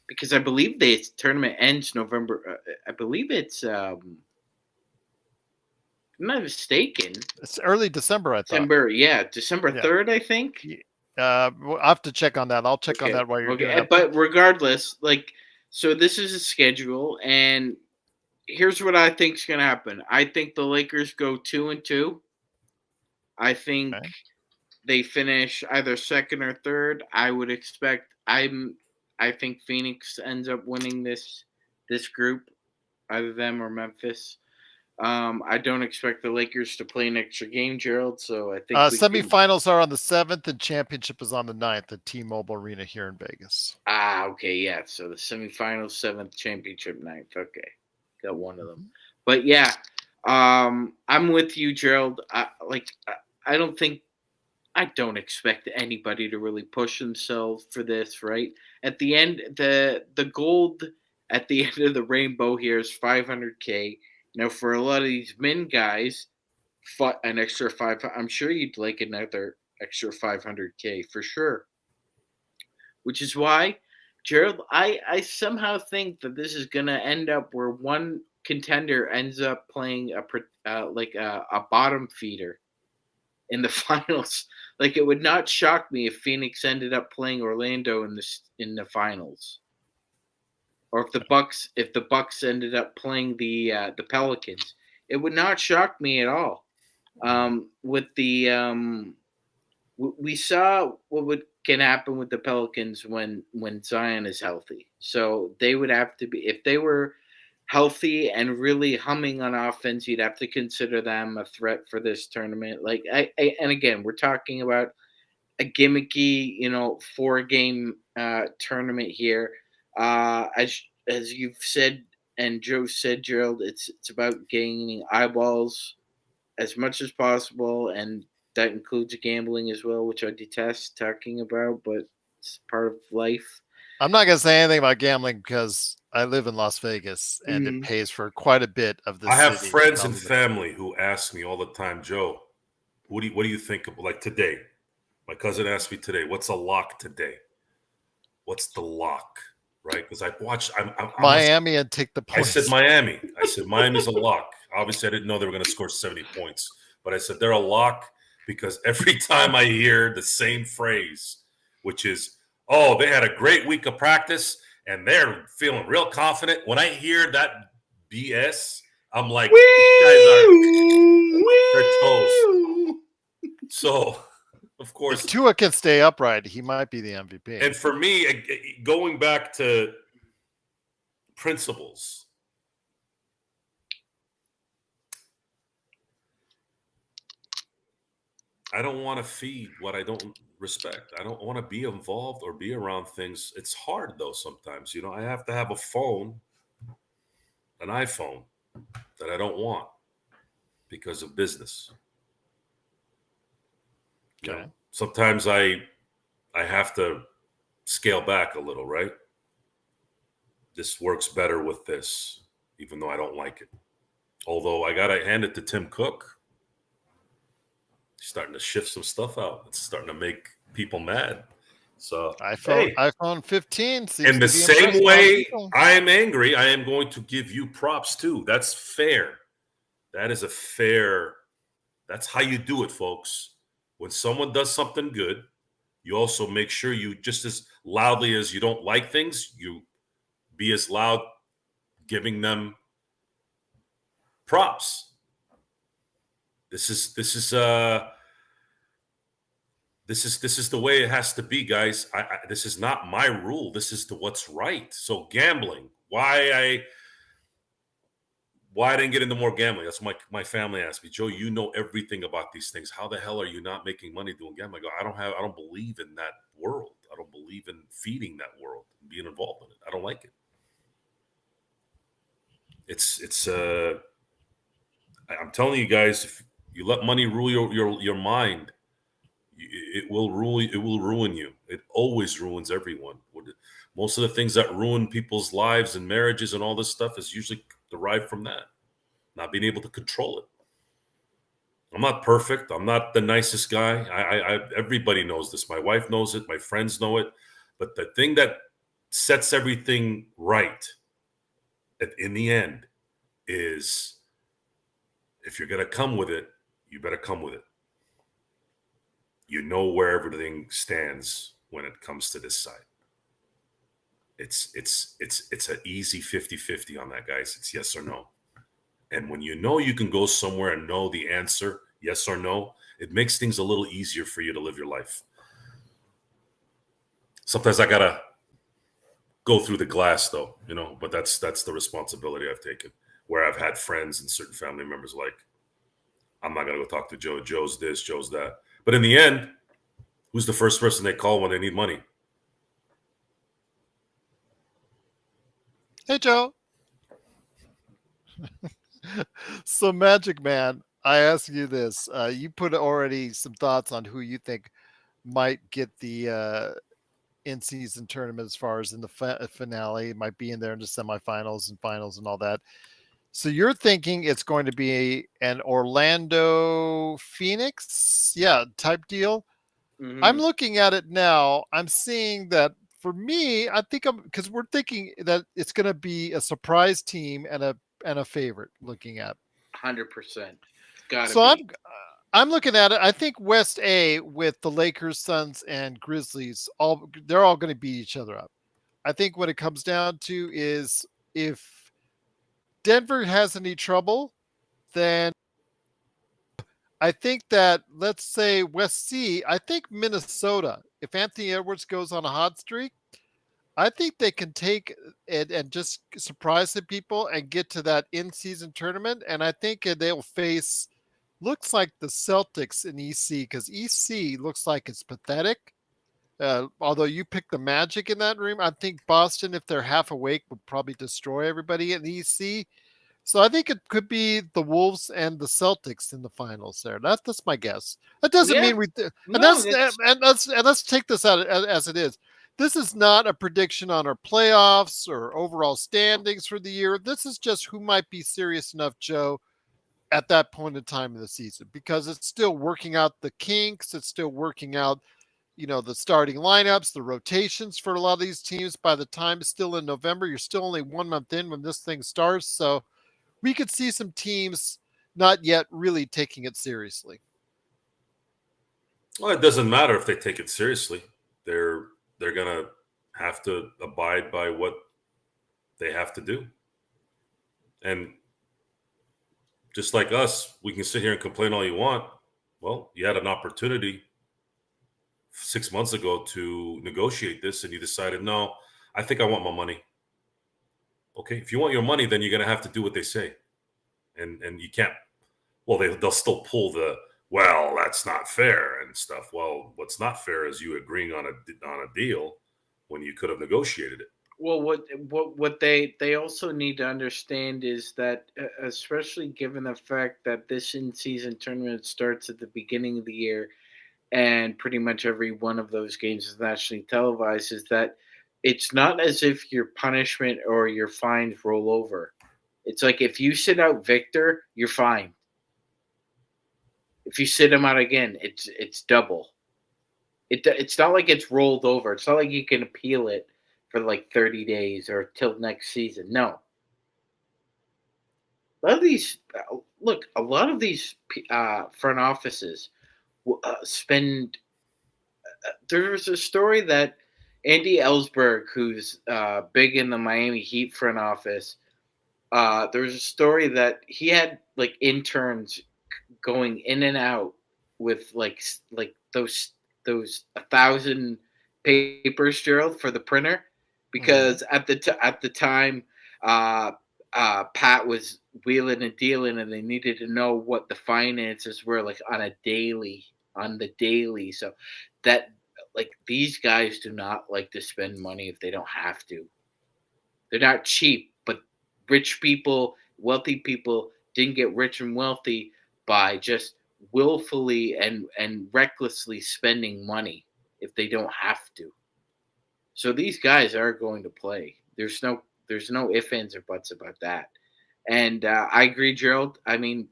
Because I believe the tournament ends November. I believe it's. I'm not mistaken. It's early December, I thought. December 3rd, I think. I'll have to check on that. I'll check on that while you're doing that. But regardless, So this is a schedule, and here's what I think is going to happen. I think the Lakers go 2-2. I think Okay. they finish either second or third. I think Phoenix ends up winning this group, either them or Memphis. I don't expect the Lakers to play an extra game, Gerald. So I think we can. Semifinals are on the 7th and championship is on the 9th at T-Mobile Arena here in Vegas. Okay, yeah. So the semifinals, 7th, championship 9th. Okay, got one of them. Mhm. But yeah, I'm with you, Gerald. I don't think I don't expect anybody to really push themselves for this, right? At the end, the gold at the end of the rainbow here is 500K. Now, for a lot of these min guys, an extra five. I'm sure you'd like another extra 500K for sure. Which is why, Gerald, I somehow think that this is gonna end up where one contender ends up playing a bottom feeder in the finals. Like it would not shock me if Phoenix ended up playing Orlando in the finals, or if the Bucks ended up playing the Pelicans. It would not shock me at all. With the we saw can happen with the Pelicans when Zion is healthy. So they would have to be if they were healthy and really humming on offense, you'd have to consider them a threat for this tournament. And again, we're talking about a gimmicky, 4-game tournament here. As you've said and Joe said, Gerald, it's about gaining eyeballs as much as possible, and that includes gambling as well, which I detest talking about, but it's part of life. I'm not going to say anything about gambling because I live in Las Vegas and it pays for quite a bit of the I have city. friends and family who ask me all the time, Joe, what do you think of, like today? My cousin asked me today, what's a lock today? What's the lock? Right? Because I watched Miami and take the I points. said Miami. I said Miami's a lock. Obviously, I didn't know they were going to score 70 points, but I said they're a lock because every time I hear the same phrase, which is, "Oh, they had a great week of practice and they're feeling real confident." When I hear that BS, I'm like, they're toast. So, of course, if Tua can stay upright, he might be the MVP. And for me, going back to principles, I don't want to feed what I don't respect. I don't want to be involved or be around things. It's hard though sometimes. I have to have a phone, an iPhone that I don't want because of business. Okay. Sometimes I have to scale back a little, right? This works better with this, even though I don't like it. Although I gotta hand it to Tim Cook. Starting to shift some stuff out. It's starting to make people mad. So iPhone 15 seems in the to be same way I am angry, I am going to give you props too. That's fair. That is that's how you do it, folks. When someone does something good, you also make sure you, just as loudly as you don't like things, you be as loud giving them props. This is the way it has to be, guys. This is not my rule. This is what's right. So gambling, why I didn't get into more gambling. That's my family asked me, Joe, you know everything about these things. How the hell are you not making money doing gambling? I go, I don't believe in that world. I don't believe in feeding that world and being involved in it. I don't like it. I'm telling you guys, if you let money rule your mind, it will ruin you. It always ruins everyone. Most of the things that ruin people's lives and marriages and all this stuff is usually derived from that, not being able to control it. I'm not perfect. I'm not the nicest guy. Everybody knows this. My wife knows it. My friends know it. But the thing that sets everything right in the end is, if you're going to come with it, you better come with it. You know where everything stands when it comes to this side. It's an easy 50-50 on that, guys. It's yes or no. And when you know you can go somewhere and know the answer, yes or no, it makes things a little easier for you to live your life. Sometimes I gotta go through the glass though, but that's the responsibility I've taken. Where I've had friends and certain family members like, I'm not gonna go talk to Joe. Joe's this, Joe's that. But in the end, who's the first person they call when they need money? Hey, Joe. So, Magic Man, I ask you this. You put already some thoughts on who you think might get the in-season tournament as far as in the finale. It might be in there in the semifinals and finals and all that. So you're thinking it's going to be an Orlando Phoenix, type deal. I'm Mm-hmm. looking at it now. I'm seeing that for me, I think because we're thinking that it's going to be a surprise team and a favorite. Looking at 100%. Gotta so be. I'm looking at it. I think West A with the Lakers, Suns, and Grizzlies, they're all going to beat each other up. I think what it comes down to is if Denver has any trouble, then I think that let's say West C, I think Minnesota, if Anthony Edwards goes on a hot streak, I think they can take it and just surprise the people and get to that in-season tournament. And I think they'll face looks like the Celtics in EC because EC looks like it's pathetic. Although you picked the Magic in that room, I think Boston, if they're half awake, would probably destroy everybody in EC. So I think it could be the Wolves and the Celtics in the finals there. That's my guess. That doesn't Yeah. mean and No, that's that's and let's take this out as it is. This is not a prediction on our playoffs or overall standings for the year. This is just who might be serious enough, Joe, at that point in time of the season because it's still working out the kinks. It's still working out, the starting lineups, the rotations for a lot of these teams. By the time it's still in November, you're still only 1 month in when this thing starts. So we could see some teams not yet really taking it seriously. Well, it doesn't matter if they take it seriously. They're gonna have to abide by what they have to do. And just like us, we can sit here and complain all you want. Well, you had an opportunity 6 months ago to negotiate this and you decided, no, I think I want my money. Okay, if you want your money, then you're going to have to do what they say. And you can't, well, they'll still pull well, that's not fair and stuff. Well, what's not fair is you agreeing on a deal when you could have negotiated it. well. What they also need to understand is that, especially given the fact that this in-season tournament starts at the beginning of the year, and pretty much every one of those games is nationally televised, is that it's not as if your punishment or your fines roll over. It's like if you sit out Victor, you're fine. If you sit him out again, it's double. It's not like it's rolled over. It's not like you can appeal it for like 30 days or till next season. No. A lot of these look, a lot of these front offices spend. There's a story that Andy Ellsberg, who's big in the Miami Heat front office, there's a story that he had like interns going in and out with like those 1,000 papers, Gerald, for the printer, Mhm. because at the time, uh, Pat was wheeling and dealing, and they needed to know what the finances were like on the daily. So that like these guys do not like to spend money if they don't have to. They're not cheap, but rich people, wealthy people didn't get rich and wealthy by just willfully and recklessly spending money if they don't have to. So these guys are going to play. There's no ifs ands or buts about that. And I agree, Gerald. I mean,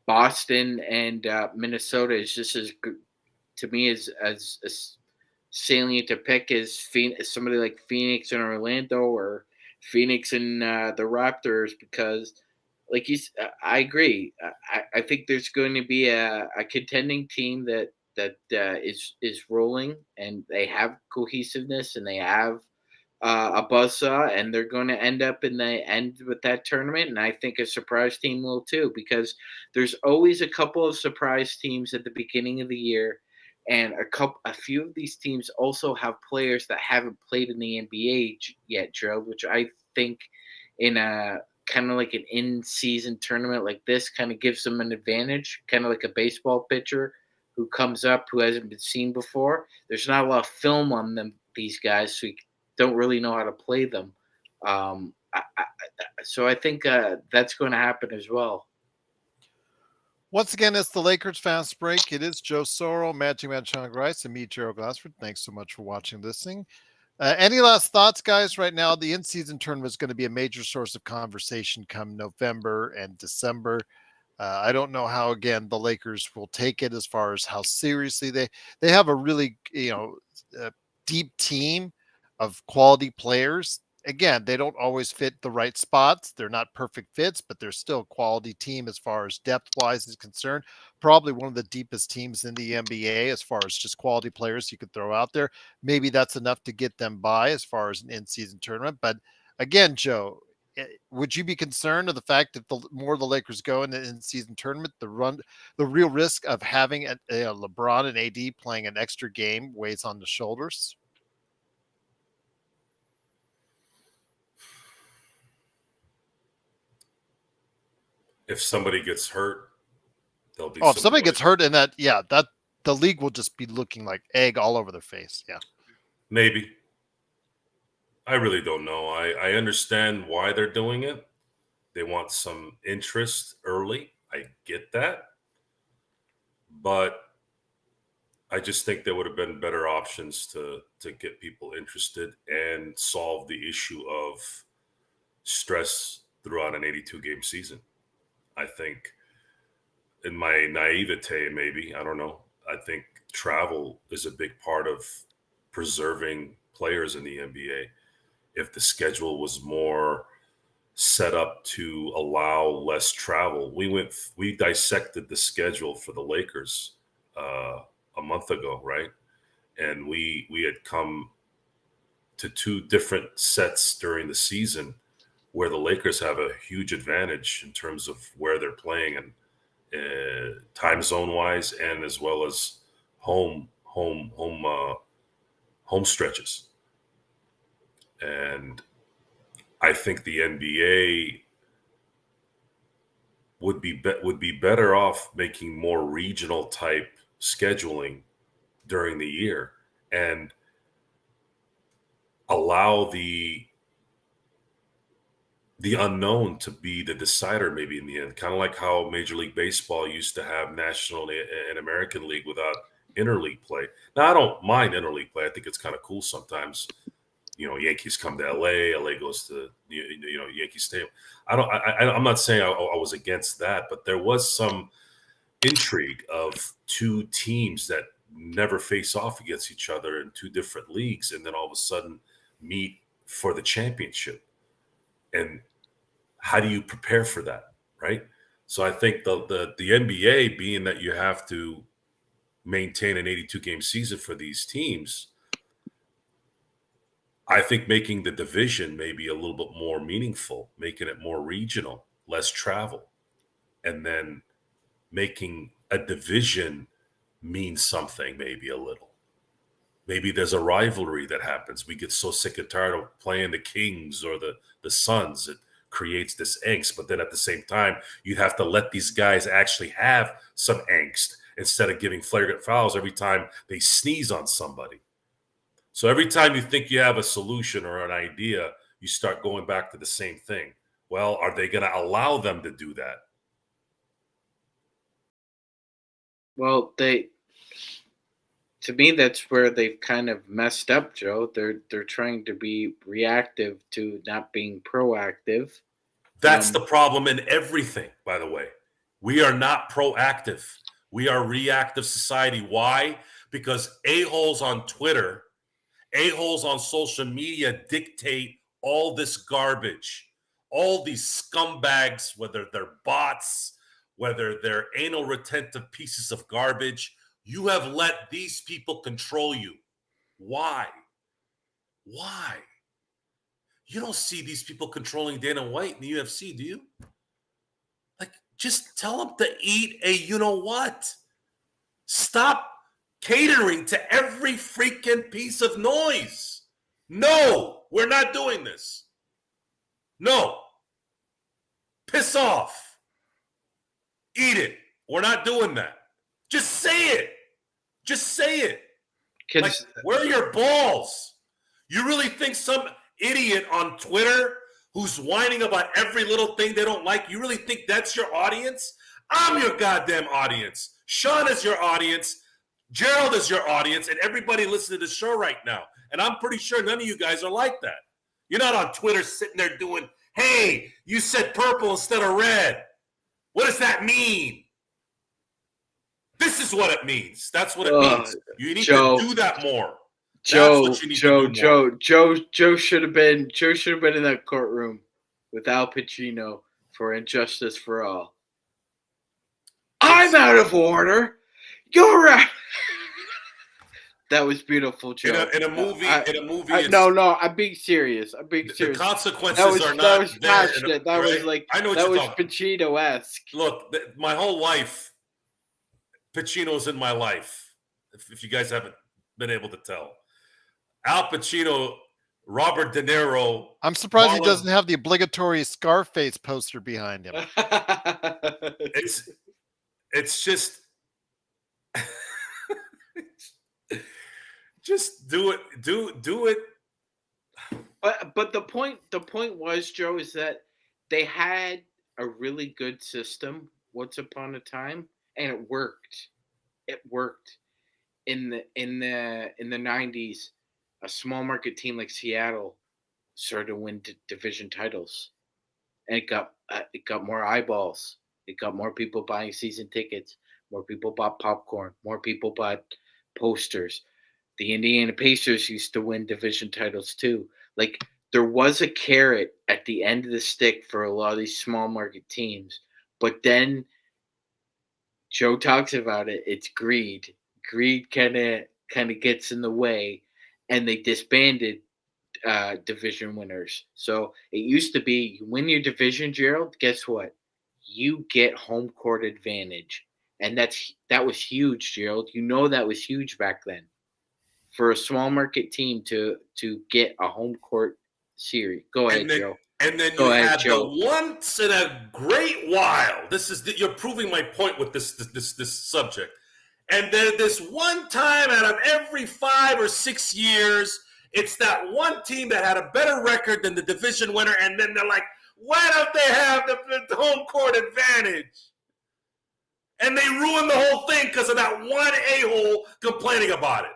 Boston and Minnesota is just as good to me as salient to pick as somebody like Phoenix and Orlando, or Phoenix and the Raptors, because I agree. I think there's going to be a contending team that is rolling, and they have cohesiveness, and they have a buzzsaw, and they're going to end up in the end with that tournament. And I think a surprise team will too, because there's always a couple of surprise teams at the beginning of the year, and a few of these teams also have players that haven't played in the NBA yet, Joe, which I think in a kind of like an in-season tournament like this kind of gives them an advantage, kind of like a baseball pitcher who comes up who hasn't been seen before. There's not a lot of film on them, these guys, so you don't really know how to play them. So I think that's going to happen as well. Once again, it's the Lakers Fast Break. It is Joe Soro, Magic Man Sean Grice, and me, Gerald Glassford. Thanks so much for watching and listening. Any last thoughts, guys? Right now, the in-season tournament is going to be a major source of conversation come November and December. I don't know how, again, the Lakers will take it as far as how seriously they have a really, deep team of quality players. Again, they don't always fit the right spots. They're not perfect fits, but they're still a quality team as far as depth wise is concerned. Probably one of the deepest teams in the NBA as far as just quality players you could throw out there. Maybe that's enough to get them by as far as an in-season tournament. But again, Joe, would you be concerned of the fact that the more the Lakers go in the in-season tournament, the real risk of having a LeBron and AD playing an extra game weighs on the shoulders? If somebody gets hurt, there'll be if somebody gets hurt in that, that the league will just be looking like egg all over their face. Yeah. Maybe. I really don't know. I understand why they're doing it. They want some interest early. I get that. But I just think there would have been better options to get people interested and solve the issue of stress throughout an 82-game season. I think in my naivete, maybe, I don't know, I think travel is a big part of preserving players in the NBA. If the schedule was more set up to allow less travel, we dissected the schedule for the Lakers a month ago, right? And we had come to two different sets during the season where the Lakers have a huge advantage in terms of where they're playing and time zone wise, and as well as home stretches. And I think the NBA would be better off making more regional type scheduling during the year and allow the unknown to be the decider maybe in the end, kind of like how Major League Baseball used to have National and American League without interleague play. Now, I don't mind interleague play. I think it's kind of cool sometimes. Yankees come to LA goes to, Yankee Stadium. I'm not saying I was against that, but there was some intrigue of two teams that never face off against each other in two different leagues, and then all of a sudden meet for the championship. And how do you prepare for that, right? So I think the NBA, being that you have to maintain an 82-game season for these teams, I think making the division maybe a little bit more meaningful, making it more regional, less travel, and then making a division mean something maybe a little. Maybe there's a rivalry that happens. We get so sick and tired of playing the Kings or the Suns. It creates this angst. But then at the same time, you'd have to let these guys actually have some angst instead of giving flagrant fouls every time they sneeze on somebody. So every time you think you have a solution or an idea, you start going back to the same thing. Well, are they going to allow them to do that? Well, to me, that's where they've kind of messed up, Joe. They're trying to be reactive to not being proactive. That's the problem in everything, by the way. We are not proactive. We are reactive society. Why? Because a-holes on Twitter, a-holes on social media dictate all this garbage. All these scumbags, whether they're bots, whether they're anal retentive pieces of garbage, you have let these people control you. Why? Why? You don't see these people controlling Dana White in the UFC, do you? Like, just tell them to eat a you-know-what. Stop catering to every freaking piece of noise. No, we're not doing this. No. Piss off. Eat it. We're not doing that. Just say it. Just say it. Like, where are your balls? You really think some idiot on Twitter who's whining about every little thing they don't like, you really think that's your audience? I'm your goddamn audience. Sean is your audience. Gerald is your audience. And everybody listening to the show right now. And I'm pretty sure none of you guys are like that. You're not on Twitter sitting there doing, hey, you said purple instead of red. What does that mean? This is what it means. That's what it means. You need to do that more. Joe should have been in that courtroom with Al Pacino for Injustice for All. I'm out of order. You're out. That was beautiful, Joe. In a movie. No, I'm being serious. The consequences are not. That was passionate. That was like, I know what that you're was talking. Pacino-esque. Look, my whole life, Pacino's in my life. If you guys haven't been able to tell, Al Pacino, Robert De Niro. I'm surprised he doesn't have the obligatory Scarface poster behind him. It's just. Just do it. Do it. But the point was, Joe, is that they had a really good system once upon a time, and it worked. It worked in the 90s. A small market team like Seattle started to win division titles, and it got more eyeballs. It got more people buying season tickets. More people bought popcorn. More people bought posters. The Indiana Pacers used to win division titles too. Like, there was a carrot at the end of the stick for a lot of these small market teams. But then Joe talks about it. It's greed. Greed kind of gets in the way, and they disbanded division winners. So it used to be, you win your division, Gerald, guess what? You get home court advantage. And that was huge, Gerald. You know that was huge back then. For a small market team to get a home court series. Go ahead, Joe. And then you had the once in a great while. You're proving my point with this subject. And then this one time out of every 5 or 6 years, it's that one team that had a better record than the division winner, and then they're like, why don't they have the home court advantage? And they ruined the whole thing because of that one a-hole complaining about it.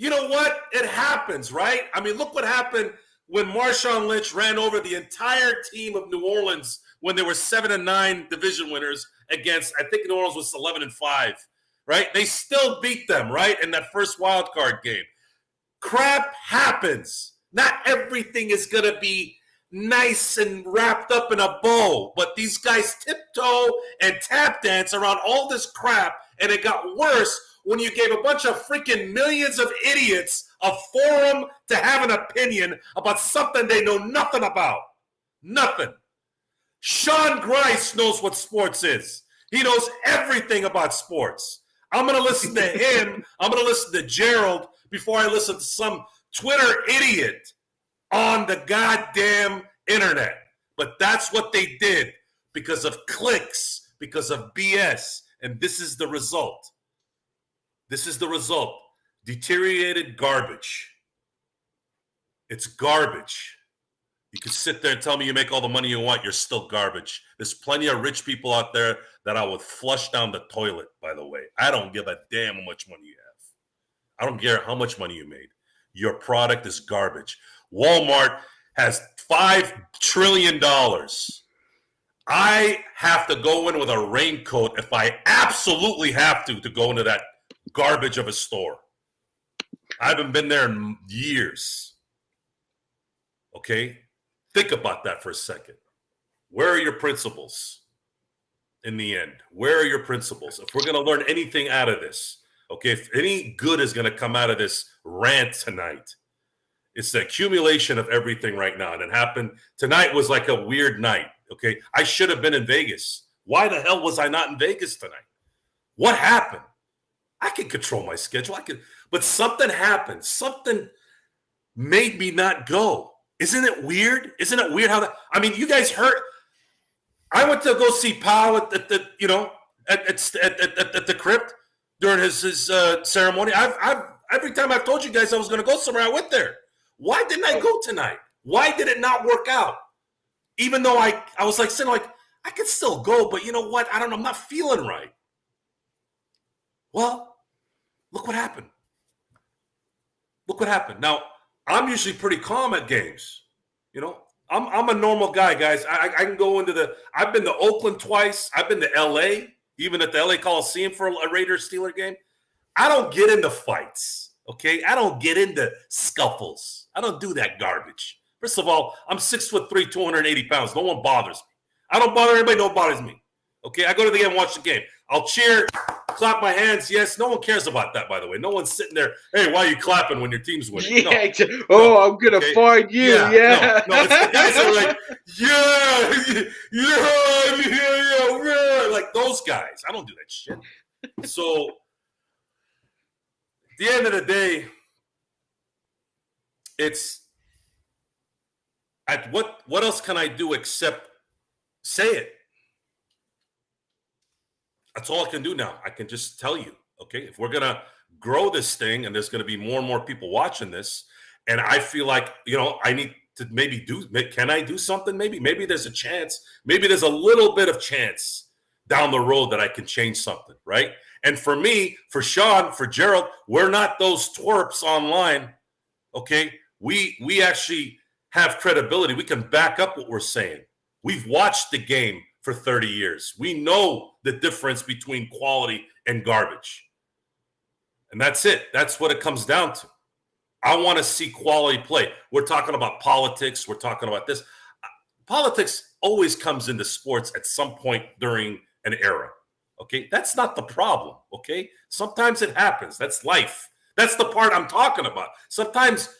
You know what? It happens, right? I mean, look what happened when Marshawn Lynch ran over the entire team of New Orleans when they were 7-9 division winners against, I think New Orleans was 11-5, right? They still beat them, right, in that first wild card game. Crap happens. Not everything is going to be nice and wrapped up in a bow, but these guys tiptoe and tap dance around all this crap, and it got worse when you gave a bunch of freaking millions of idiots a forum to have an opinion about something they know nothing about. Nothing. Sean Grice knows what sports is. He knows everything about sports. I'm going to listen to him. I'm going to listen to Gerald before I listen to some Twitter idiot on the goddamn internet. But that's what they did because of clicks, because of BS. And this is the result. This is the result. Deteriorated garbage. It's garbage. You can sit there and tell me you make all the money you want. You're still garbage. There's plenty of rich people out there that I would flush down the toilet, by the way. I don't give a damn how much money you have. I don't care how much money you made. Your product is garbage. Walmart has $5 trillion. I have to go in with a raincoat if I absolutely have to go into that garbage of a store. I haven't been there in years. Okay? Think about that for a second. Where are your principles in the end? Where are your principles? If we're going to learn anything out of this, okay, if any good is going to come out of this rant tonight, It's the accumulation of everything right now. And it happened. Tonight was like a weird night. Okay. I should have been in Vegas. Why the hell was I not in Vegas tonight? What happened? I can control my schedule. But something happened. Something made me not go. Isn't it weird? Isn't it weird how that? I mean, you guys heard. I went to go see Powell at the crypt during his ceremony. Every time I've told you guys I was going to go somewhere, I went there. Why didn't I go tonight? Why did it not work out? Even though I was like saying, like, I could still go, but you know what? I don't know. I'm not feeling right. Well, look what happened. Look what happened. Now, I'm usually pretty calm at games. You know, I'm a normal guy, guys. I can go into I've been to Oakland twice. I've been to LA, even at the LA Coliseum for a Raiders-Steelers game. I don't get into fights, okay? I don't get into scuffles. I don't do that garbage. First of all, I'm 6'3", 280 pounds. No one bothers me. I don't bother anybody. No one bothers me. Okay, I go to the game and watch the game. I'll cheer, clap my hands. Yes, no one cares about that, by the way. No one's sitting there, hey, why are you clapping when your team's winning? Yeah. No. I'm going to find you. Yeah. No, it's the guys that are like, yeah. Like those guys. I don't do that shit. So, at the end of the day, it's what else can I do except say it? That's all I can do now. I can just tell you, okay, if we're going to grow this thing and there's going to be more and more people watching this, and I feel like, I need to can I do something? Maybe there's a chance. Maybe there's a little bit of chance down the road that I can change something, right? And for me, for Sean, for Gerald, we're not those twerps online, okay? We actually have credibility. We can back up what we're saying. We've watched the game for 30 years. We know the difference between quality and garbage. And that's it. That's what it comes down to. I want to see quality play. We're talking about politics. We're talking about this. Politics always comes into sports at some point during an era. Okay? That's not the problem. Okay? Sometimes it happens. That's life. That's the part I'm talking about. Sometimes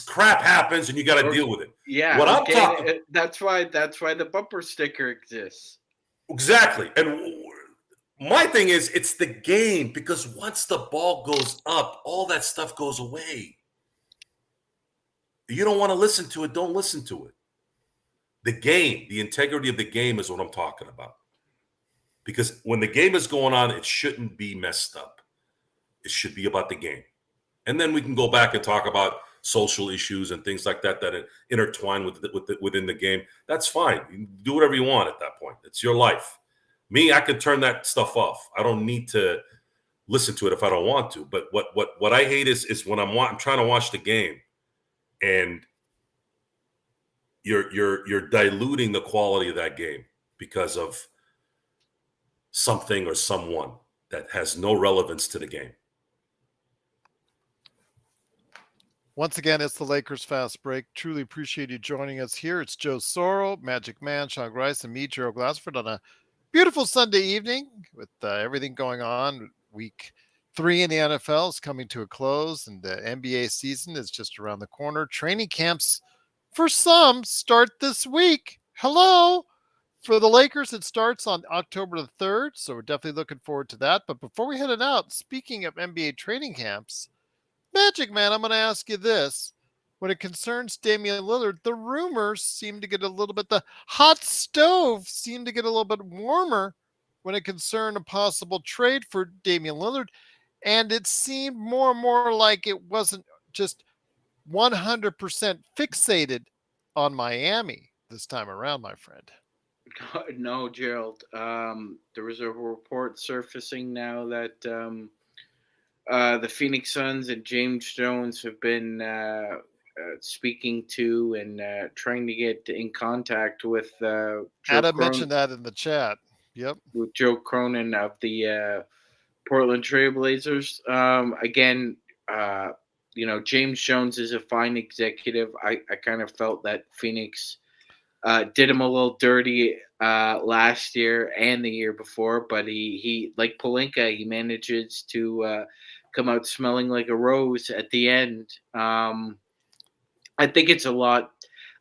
crap happens and you got to deal with it. Yeah. What I'm talking. That's why the bumper sticker exists. Exactly. And my thing is, it's the game, because once the ball goes up, all that stuff goes away. You don't want to listen to it, don't listen to it. The game, the integrity of the game is what I'm talking about. Because when the game is going on, it shouldn't be messed up. It should be about the game. And then we can go back and talk about social issues and things like that intertwine within the game. That's fine. You can do whatever you want at that point. It's your life. Me, I can turn that stuff off. I don't need to listen to it if I don't want to. But what I hate is when I'm trying to watch the game and you're diluting the quality of that game because of something or someone that has no relevance to the game. Once again, it's the Lakers Fast Break. Truly appreciate you joining us here. It's Joe Sorrell, Magic Man, Sean Grice, and me, Gerald Glassford, on a beautiful Sunday evening with everything going on. Week 3 in the NFL is coming to a close, and the NBA season is just around the corner. Training camps, for some, start this week. Hello. For the Lakers, it starts on October the 3rd, so we're definitely looking forward to that. But before we head it out, speaking of NBA training camps, Magic Man, I'm going to ask you this. When it concerns Damian Lillard, the rumors seem to get a little bit, the hot stove seemed to get a little bit warmer when it concerned a possible trade for Damian Lillard. And it seemed more and more like it wasn't just 100% fixated on Miami this time around, my friend. No, Gerald. There was a report surfacing now that the Phoenix Suns and James Jones have been speaking to and trying to get in contact with Adam mentioned that in the chat. Yep. With Joe Cronin of the Portland Trailblazers. Again, James Jones is a fine executive. I kind of felt that Phoenix did him a little dirty last year and the year before, but he like Pelinka, he manages to come out smelling like a rose at the end. I think it's a lot.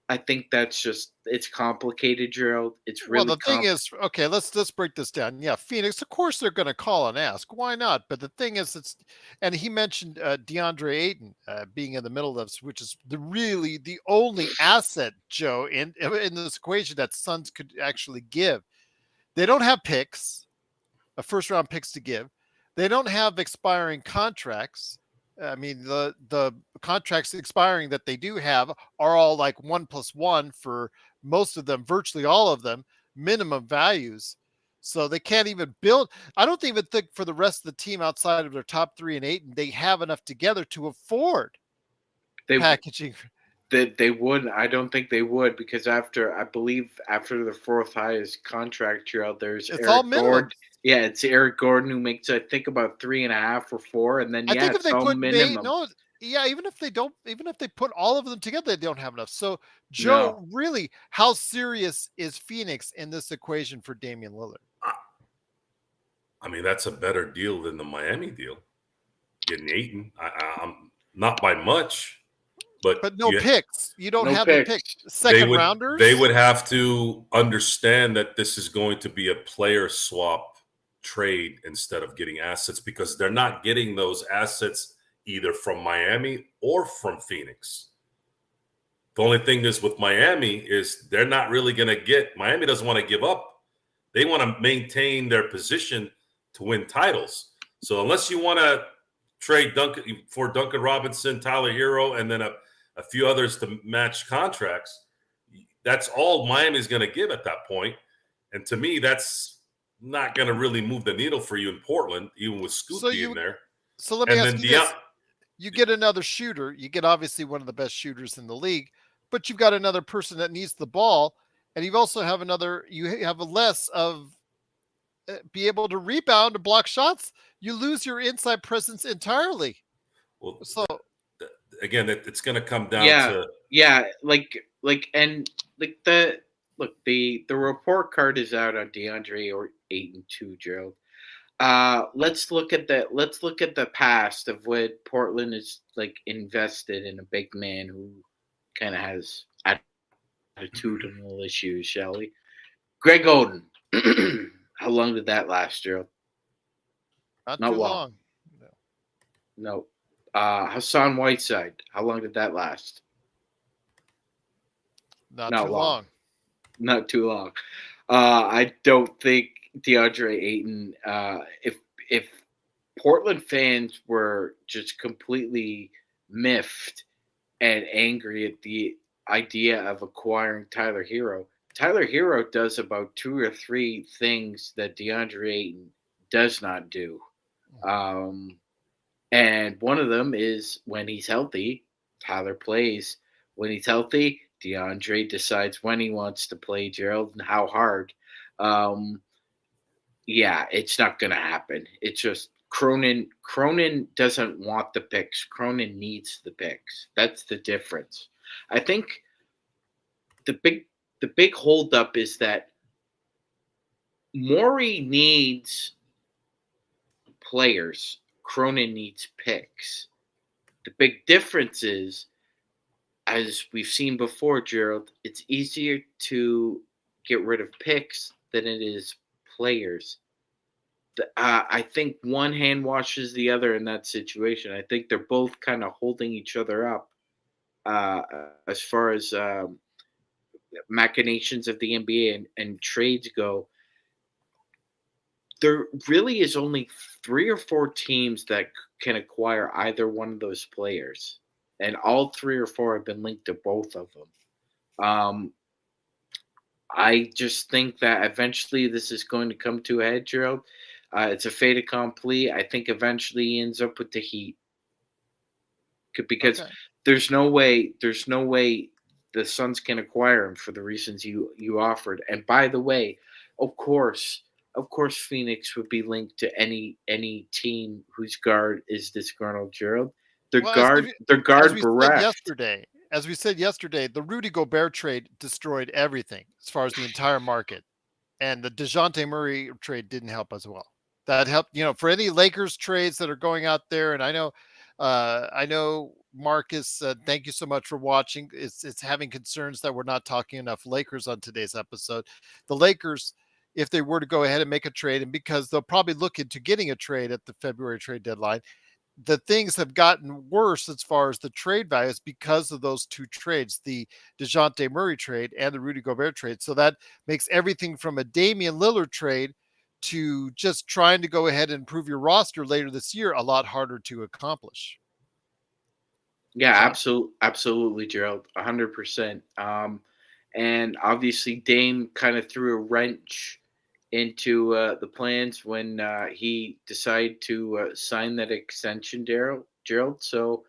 I think that's just it's complicated, Gerald. It's Well, really the thing is, okay, let's break this down. Yeah, Phoenix, of course they're going to call and ask. Why not? But the thing is, and he mentioned DeAndre Ayton being in the middle of this, which is really the only asset, Joe, in this equation that Suns could actually give. They don't have picks, first round picks to give. They don't have expiring contracts. I mean, the contracts expiring that they do have are all like 1+1 for most of them, virtually all of them, minimum values. So they can't even build. I don't even think for the rest of the team outside of their top 3 and 8, they have enough together to afford they packaging. that they would. I don't think they would because I believe after the fourth highest contract, Gerald, there's It's all Eric minimum. Gordon. Yeah, it's Eric Gordon who makes I think about 3.5 or 4, and then I think if it's they all put they minimum. no, yeah, even if they don't, even if they put all of them together, they don't have enough. So, No, Joe, really, how serious is Phoenix in this equation for Damian Lillard? I mean, that's a better deal than the Miami deal. Getting Ayton, I'm not by much, but But no picks. You don't no have the pick. picks. they Second would rounders. have to understand that this is going to be a player swap trade instead of getting assets because they're not getting those assets either from Miami or from Phoenix. The only thing is with Miami is they're not really going to get. Miami doesn't want to give up. They want to maintain their position to win titles. So unless you want to trade Duncan Robinson, Tyler Hero, and then a few others to match contracts, that's all Miami's going to give at that point. And to me, that's not going to really move the needle for you in Portland, even with So Scoopy in there. so let me And ask then you this: you get another shooter. You get obviously one of the best shooters in the league, but you've got another person that needs the ball, and you also have another. You have a less of be able to rebound and block shots. You lose your inside presence entirely. well, So again, it's going to come down Yeah, to yeah, and like the report card is out on DeAndre or Ayton too, Gerald. Let's look at the past of what Portland is like invested in a big man who kind of has attitudinal issues, shall we? Greg Oden. How long did that last, Gerald? not Not too long. long. No, No. Hassan Whiteside. How long did that last? not too Not long. long. Not too long. I don't think DeAndre Ayton. If Portland fans were just completely miffed and angry at the idea of acquiring Tyler Hero, Tyler Hero does about 2 or 3 things that DeAndre Ayton does not do. Um, and one of them is when he's healthy, Tyler plays. When he's healthy, DeAndre decides when he wants to play Gerald and how hard. Um, yeah, it's not going to happen. It's just Cronin doesn't want the picks. Cronin needs the picks. That's the difference. I think the big holdup is that Morey needs players. Cronin needs picks. The big difference is, as we've seen before, Gerald, it's easier to get rid of picks than it is players. I think one hand washes the other in that situation. I think they're both kind of holding each other up uh, as far as machinations of the NBA and trades go. There really is only 3 or 4 teams that can acquire either one of those players, and all 3 or 4 have been linked to both of them. I just think that eventually this is going to come to a head, Gerald. It's a fait accompli. I think eventually he ends up with the Heat because Okay. there's no way the Suns can acquire him for the reasons you offered. And by the way, of course, Phoenix would be linked to any team whose guard is disgruntled, Gerald. Their Well, as guard we said bereft. yesterday, the Rudy Gobert trade destroyed everything as far as the entire market, and the Dejounte Murray trade didn't help as well. That helped, for any Lakers trades that are going out there. And I know Marcus, thank you so much for watching. It's having concerns that we're not talking enough Lakers on today's episode. The Lakers, if they were to go ahead and make a trade, and because they'll probably look into getting a trade at the February trade deadline, the things have gotten worse as far as the trade values because of those two trades, the DeJounte Murray trade and the Rudy Gobert trade. So that makes everything from a Damian Lillard trade to just trying to go ahead and improve your roster later this year a lot harder to accomplish. Yeah, John? absolutely, Gerald, 100%. And obviously, Dame kind of threw a wrench into the plans when he decided to sign that extension, Gerald. So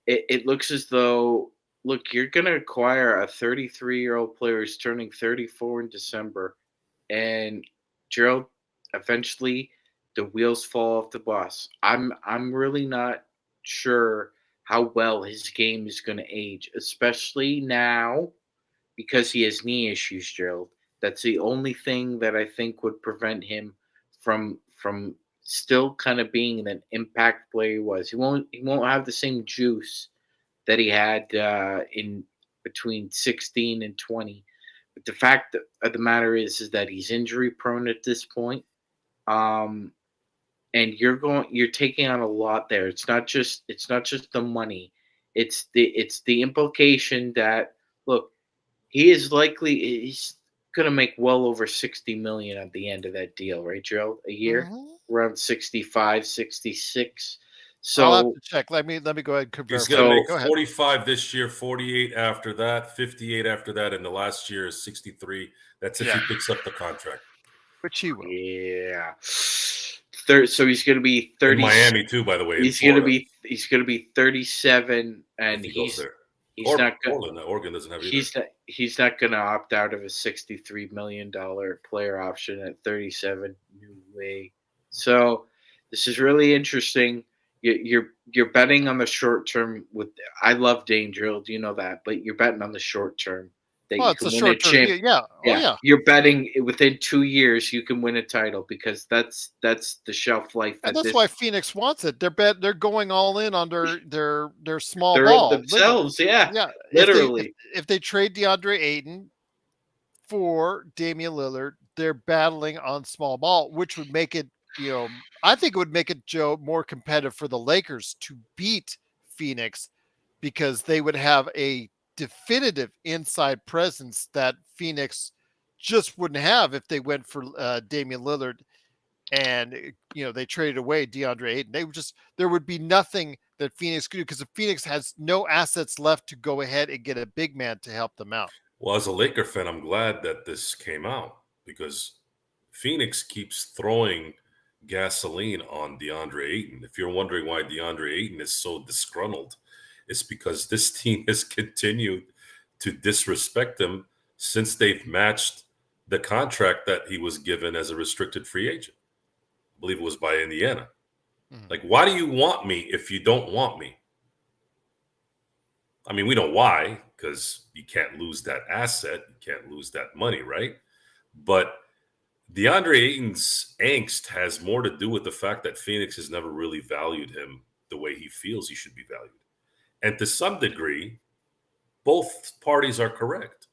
it looks as though, look, you're going to acquire a 33-year-old player who's turning 34 in December, and Gerald, eventually the wheels fall off the bus. I'm really not sure how well his game is going to age, especially now because he has knee issues, Gerald. That's the only thing that I think would prevent him from still kind of being an impact player he was. He won't have the same juice that he had in between 16 and 20. But the fact of the matter is that he's injury prone at this point. Um, and you're taking on a lot there. It's not just the money. It's the implication that, look, he's gonna make well over 60 million at the end of that deal, right, Gerald? A year? Mhm. Around 65, 66. I'll have So to check. Let me go ahead and He's verify going to that. so make Go ahead. 45 this year, 48 after that, 58 after that, and the last year is 63. That's if Yeah, he picks up the contract. which he will. yeah. So he's gonna be In 30. Miami too, by the way, in He's gonna Florida, be he's gonna be 37, if and he goes there. he's Or not gonna Portland. Oregon doesn't have either. he's not gonna opt out of a $63 million player option at 37. No way. So this is really interesting. You're betting on the short term with. I love Dane Drill, you know that, but you're betting on the short term that Well, you it's a can win a short term champ. deal. Yeah. Oh Yeah, yeah. you're betting within 2 years you can win a title because that's the shelf life And that that's why this. Phoenix wants it. They're going all in on their small They're ball. Literally. themselves, yeah, Yeah. If they if literally. if they trade DeAndre Ayton for Damian Lillard, they're battling on small ball, which would make it, I think it would make it, Joe, more competitive for the Lakers to beat Phoenix because they would have a definitive inside presence that Phoenix just wouldn't have if they went for Damian Lillard and they traded away DeAndre Ayton. There would be nothing that Phoenix could do because Phoenix has no assets left to go ahead and get a big man to help them out. Well, as a Laker fan, I'm glad that this came out because Phoenix keeps throwing gasoline on DeAndre Ayton. If you're wondering why DeAndre Ayton is so disgruntled, it's because this team has continued to disrespect him since they've matched the contract that he was given as a restricted free agent. I believe it was by Indiana. Mhm. Like, why do you want me if you don't want me? I mean, we know why, because you can't lose that asset, you can't lose that money, right? But DeAndre Ayton's angst has more to do with the fact that Phoenix has never really valued him the way he feels he should be valued. And to some degree, both parties are correct.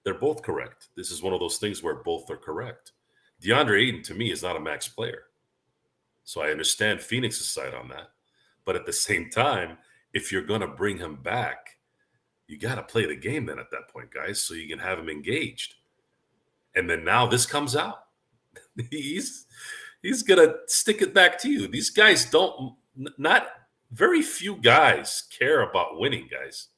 They're both correct. This is one of those things where both are correct. DeAndre Ayton, to me, is not a max player. So I understand Phoenix's side on that. But at the same time, if you're going to bring him back, you got to play the game then at that point, guys, so you can have him engaged. And then now this comes out. he's going to stick it back to you. These guys not very few guys care about winning, guys.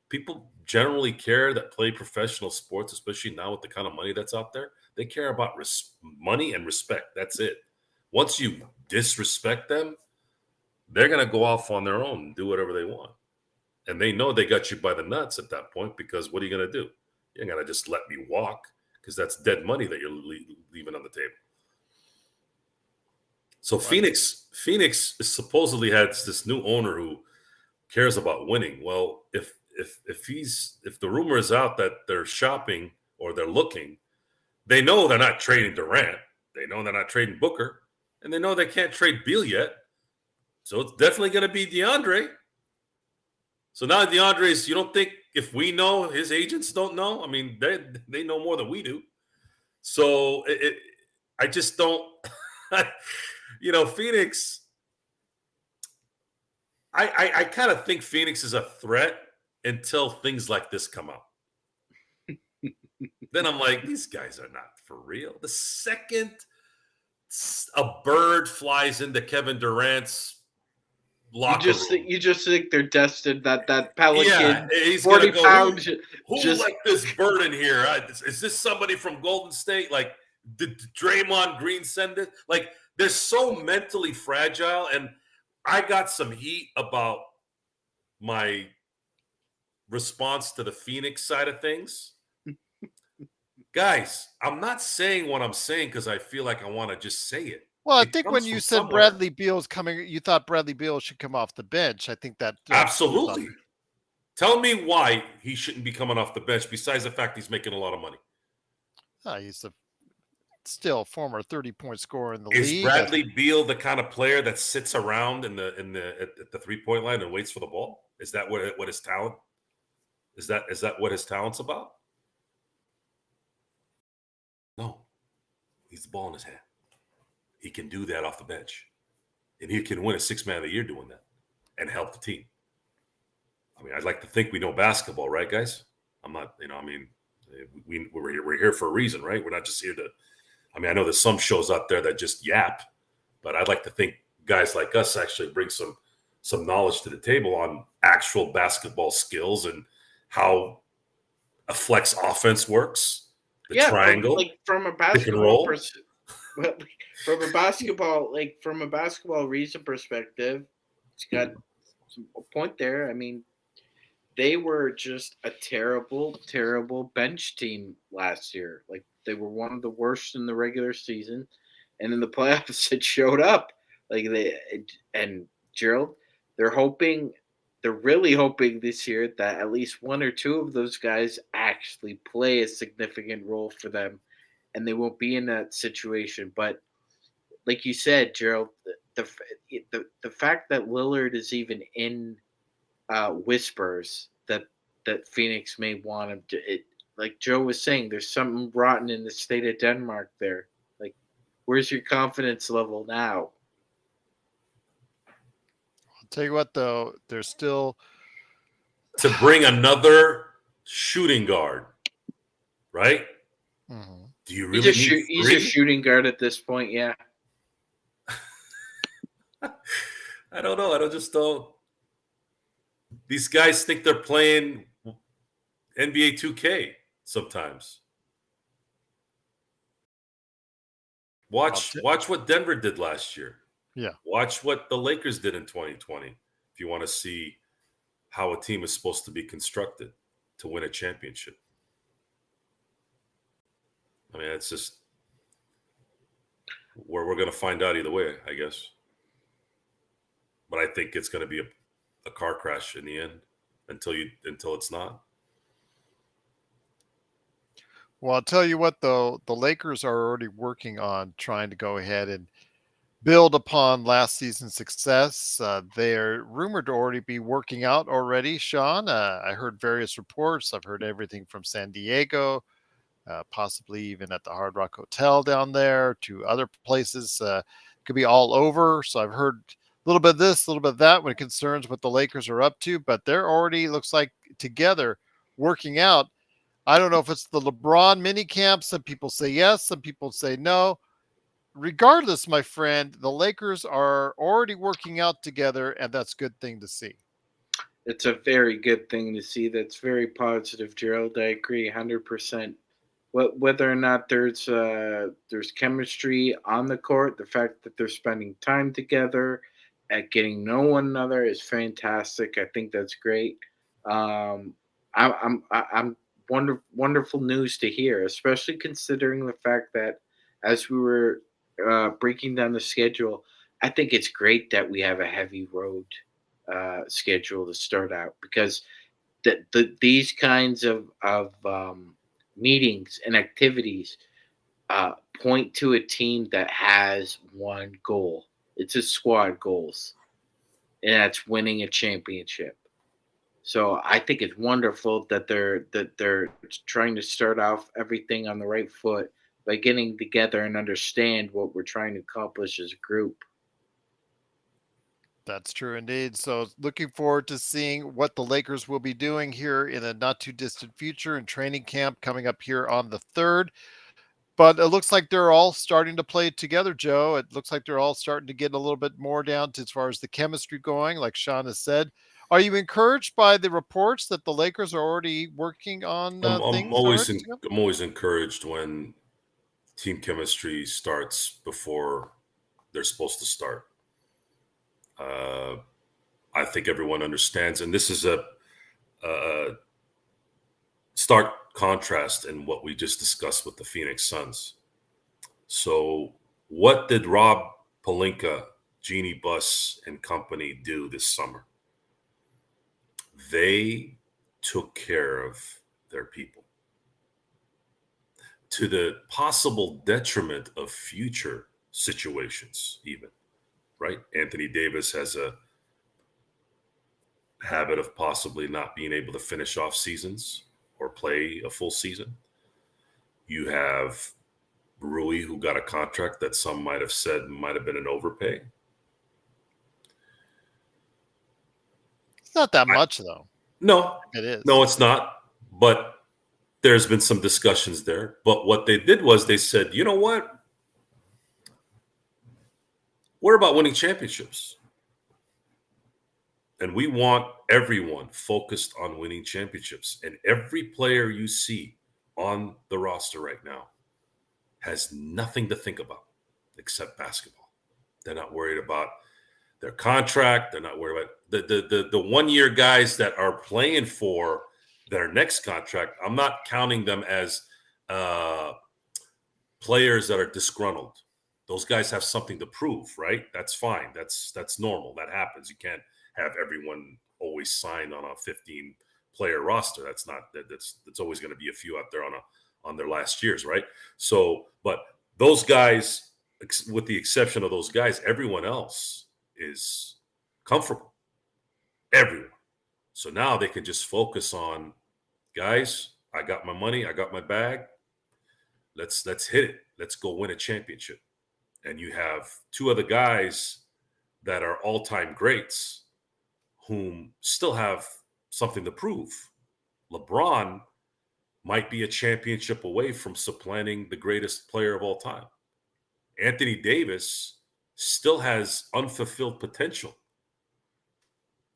People generally care that play professional sports, especially now with the kind of money that's out there. They care about money and respect. That's it. Once you disrespect them, they're going to go off on their own and do whatever they want. And they know they got you by the nuts at that point because what are you going to do? You ain't going to just let me walk because that's dead money that you're leaving on the table. So Phoenix supposedly has this new owner who cares about winning. Well, if the rumor is out that they're shopping or they're looking, they know they're not trading Durant. They know they're not trading Booker. And they know they can't trade Beal yet. So it's definitely going to be DeAndre. So now DeAndre's, you don't think if we know, his agents don't know? I mean, they know more than we do. So I just don't, Phoenix, I kind of think Phoenix is a threat until things like this come out. Then I'm like, these guys are not for real. The second a bird flies into Kevin Durant's locker room, you just think they're destined that Pelican he's 40 gonna go. pounds Who just let this bird in here? Is this somebody from Golden State? Like, did Draymond Green send it? Like, they're so mentally fragile, and I got some heat about my response to the Phoenix side of things. Guys, I'm not saying what I'm saying because I feel like I want to just say it. Well, I It think when comes you from said somewhere. Bradley Beal's coming, you thought Bradley Beal should come off the bench. I think that Absolutely. Tell me why he shouldn't be coming off the bench besides the fact he's making a lot of money. He's still former 30-point scorer in the Is league. Bradley Beal the kind of player that sits around at the 3-point line and waits for the ball? Is that what his talent? Is that what his talent's about? No. He's the ball in his hand. He can do that off the bench. And he can win a 6 Man of the Year doing that and help the team. I mean, I'd like to think we know basketball, right, guys? I'm not, we're here for a reason, right? We're not just here to, I know there's some shows out there that just yap, but I'd like to think guys like us actually bring some knowledge to the table on actual basketball skills and how a flex offense works, the triangle, from a pick and roll. From a basketball reason perspective, it's got a point there. I mean, they were just a terrible, terrible bench team last year. Like, they were one of the worst in the regular season, and in the playoffs, it showed up. Gerald, they're really hoping this year that at least one or two of those guys actually play a significant role for them, and they won't be in that situation. But like you said, Gerald, the fact that Lillard is even in whispers that Phoenix may want him to, like Joe was saying, there's something rotten in the state of Denmark there. Like, where's your confidence level now? I'll tell you what, though, there's still to bring another shooting guard, right? Mm-hmm. Do you really need he's a shooting guard at this point, yeah. I don't know. I just don't. These guys think they're playing NBA 2K sometimes. Watch what Denver did last year. Yeah. Watch what the Lakers did in 2020. If you want to see how a team is supposed to be constructed to win a championship. I mean, it's just where we're going to find out either way, I guess. But I think it's going to be a car crash in the end until it's not. Well, I'll tell you what, though, the Lakers are already working on trying to go ahead and build upon last season's success. They're rumored to already be working out already, Sean. I heard various reports. I've heard everything from San Diego, possibly even at the Hard Rock Hotel down there, to other places. Could be all over. So I've heard a little bit of this, a little bit of that when it concerns what the Lakers are up to, but they're already, looks like, together working out. I don't know if it's the LeBron mini camp. Some people say yes, some people say no. Regardless, my friend, the Lakers are already working out together, and that's a good thing to see. It's a very good thing to see. That's very positive, Gerald. I agree 100%. Whether or not there's chemistry on the court, the fact that they're spending time together, at getting to know one another is fantastic. I think that's great. I'm wonderful news to hear, especially considering the fact that as we were breaking down the schedule, I think it's great that we have a heavy road schedule to start out, because these kinds of meetings and activities point to a team that has one goal. It's a squad goals, and that's winning a championship. So I think it's wonderful that they're trying to start off everything on the right foot by getting together and understand what we're trying to accomplish as a group. That's true indeed. So looking forward to seeing what the Lakers will be doing here in a not too distant future in training camp coming up here on the 3rd. But it looks like they're all starting to play together, Joe. It looks like they're all starting to get a little bit more down to as far as the chemistry going, like Sean has said. Are you encouraged by the reports that the Lakers are already working on I'm, I'm things always already in, together? I'm always encouraged when team chemistry starts before they're supposed to start. I think everyone understands, and this is a stark contrast in what we just discussed with the Phoenix Suns. So, what did Rob Pelinka, Jeannie Buss, and company do this summer? They took care of their people to the possible detriment of future situations, even, right? Anthony Davis has a habit of possibly not being able to finish off seasons or play a full season. You have Rui, who got a contract that some might have said might have been an overpay. It's not that I, much, though. no, It is. no, it's not. But there's been some discussions there. But what they did was they said, you know what? We're about winning championships. And we want everyone focused on winning championships. And every player you see on the roster right now has nothing to think about except basketball. They're not worried about their contract. They're not worried about the 1 year guys that are playing for their next contract. I'm not counting them as players that are disgruntled. Those guys have something to prove, right? That's fine. That's normal. That happens. You can't have everyone always signed on a 15 player roster. That's always going to be a few out there on their last years, right? So, but those guys, with the exception of those guys, everyone else is comfortable. Everyone. So now they can just focus on, guys, I got my money, I got my bag. Let's hit it. Let's go win a championship. And you have two other guys that are all-time greats whom still have something to prove. LeBron might be a championship away from supplanting the greatest player of all time. Anthony Davis still has unfulfilled potential.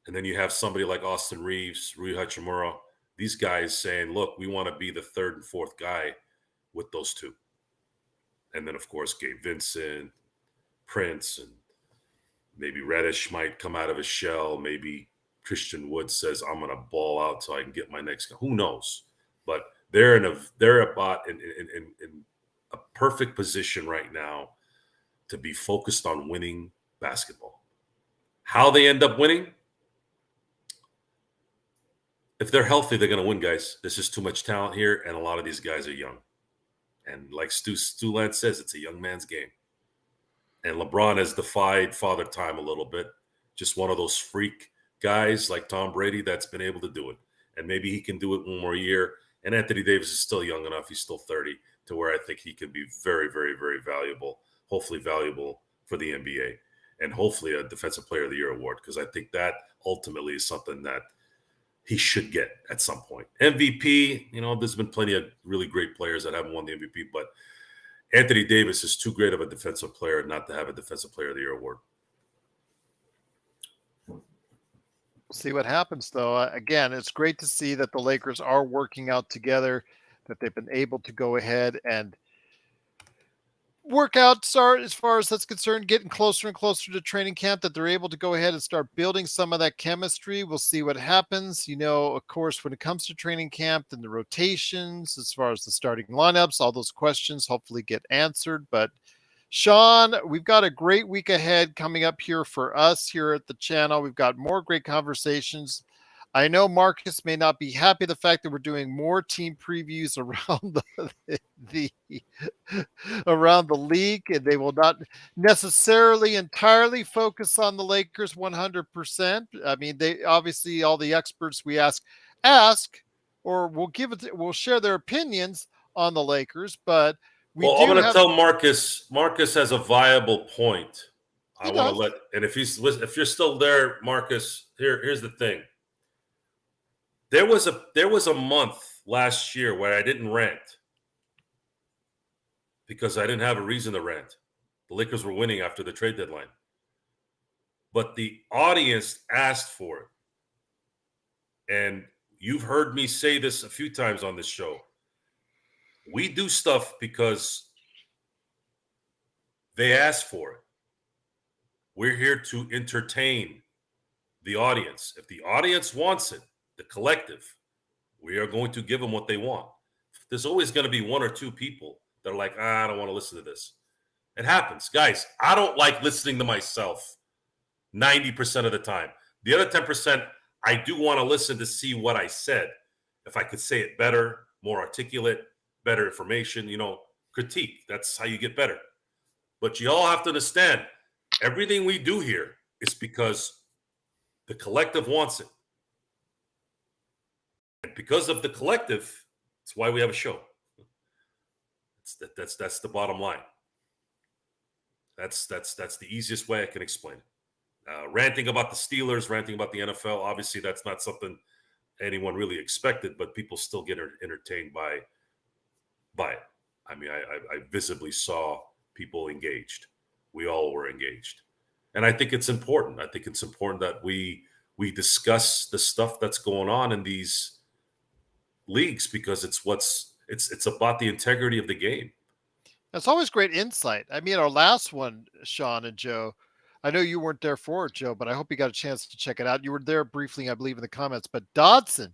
And then you have somebody like Austin Reeves, Rui Hachimura, these guys saying, look, we want to be the third and fourth guy with those two. And then, of course, Gabe Vincent, Prince, and maybe Reddish might come out of his shell. Maybe Christian Wood says, I'm going to ball out so I can get my next guy. Who knows? But they're about in a perfect position right now to be focused on winning basketball. How they end up winning? If they're healthy, they're going to win, guys. There's just too much talent here, and a lot of these guys are young. And like Stu Lantz says, it's a young man's game. And LeBron has defied father time a little bit. Just one of those freak guys like Tom Brady that's been able to do it. And maybe he can do it one more year. And Anthony Davis is still young enough. He's still 30 to where I think he can be very, very, very valuable, hopefully valuable for the NBA, and hopefully a Defensive Player of the Year award, because I think that ultimately is something that he should get at some point. MVP, there's been plenty of really great players that haven't won the MVP, but Anthony Davis is too great of a defensive player not to have a Defensive Player of the Year award. We'll see what happens, though. Again, it's great to see that the Lakers are working out together, that they've been able to go ahead and start as far as that's concerned, getting closer and closer to training camp, that they're able to go ahead and start building some of that chemistry. We'll see what happens. Of course, when it comes to training camp, then the rotations, as far as the starting lineups, all those questions hopefully get answered. But Sean, we've got a great week ahead coming up here for us here at the channel. We've got more great conversations. I know Marcus may not be happy the fact that we're doing more team previews around the around the league, and they will not necessarily entirely focus on the Lakers 100%. I mean, they obviously all the experts we ask or we'll share their opinions on the Lakers, but we Well, I'm do going to have tell Marcus. Marcus has a viable point. I he want to does. let, and if you're still there, Marcus, here's the thing. There was a month last year where I didn't rant because I didn't have a reason to rant. The Lakers were winning after the trade deadline, but the audience asked for it, and you've heard me say this a few times on this show. We do stuff because they asked for it. We're here to entertain the audience. If the audience wants it, the collective, we are going to give them what they want. There's always going to be one or two people that are like, I don't want to listen to this. It happens. Guys, I don't like listening to myself 90% of the time. The other 10%, I do want to listen to see what I said. If I could say it better, more articulate, better information, critique. That's how you get better. But you all have to understand, everything we do here is because the collective wants it. And because of the collective, it's why we have a show. That's the bottom line. That's the easiest way I can explain it. Ranting about the Steelers, ranting about the NFL, obviously that's not something anyone really expected, but people still get entertained by it. I mean, I visibly saw people engaged. We all were engaged. And I think it's important. I think it's important that we discuss the stuff that's going on in these leagues because it's about the integrity of the game. It's always great insight. I mean, our last one, Sean and Joe, I know you weren't there for it, Joe, but I hope you got a chance to check it out. You were there briefly, I believe, in the comments. But Dodson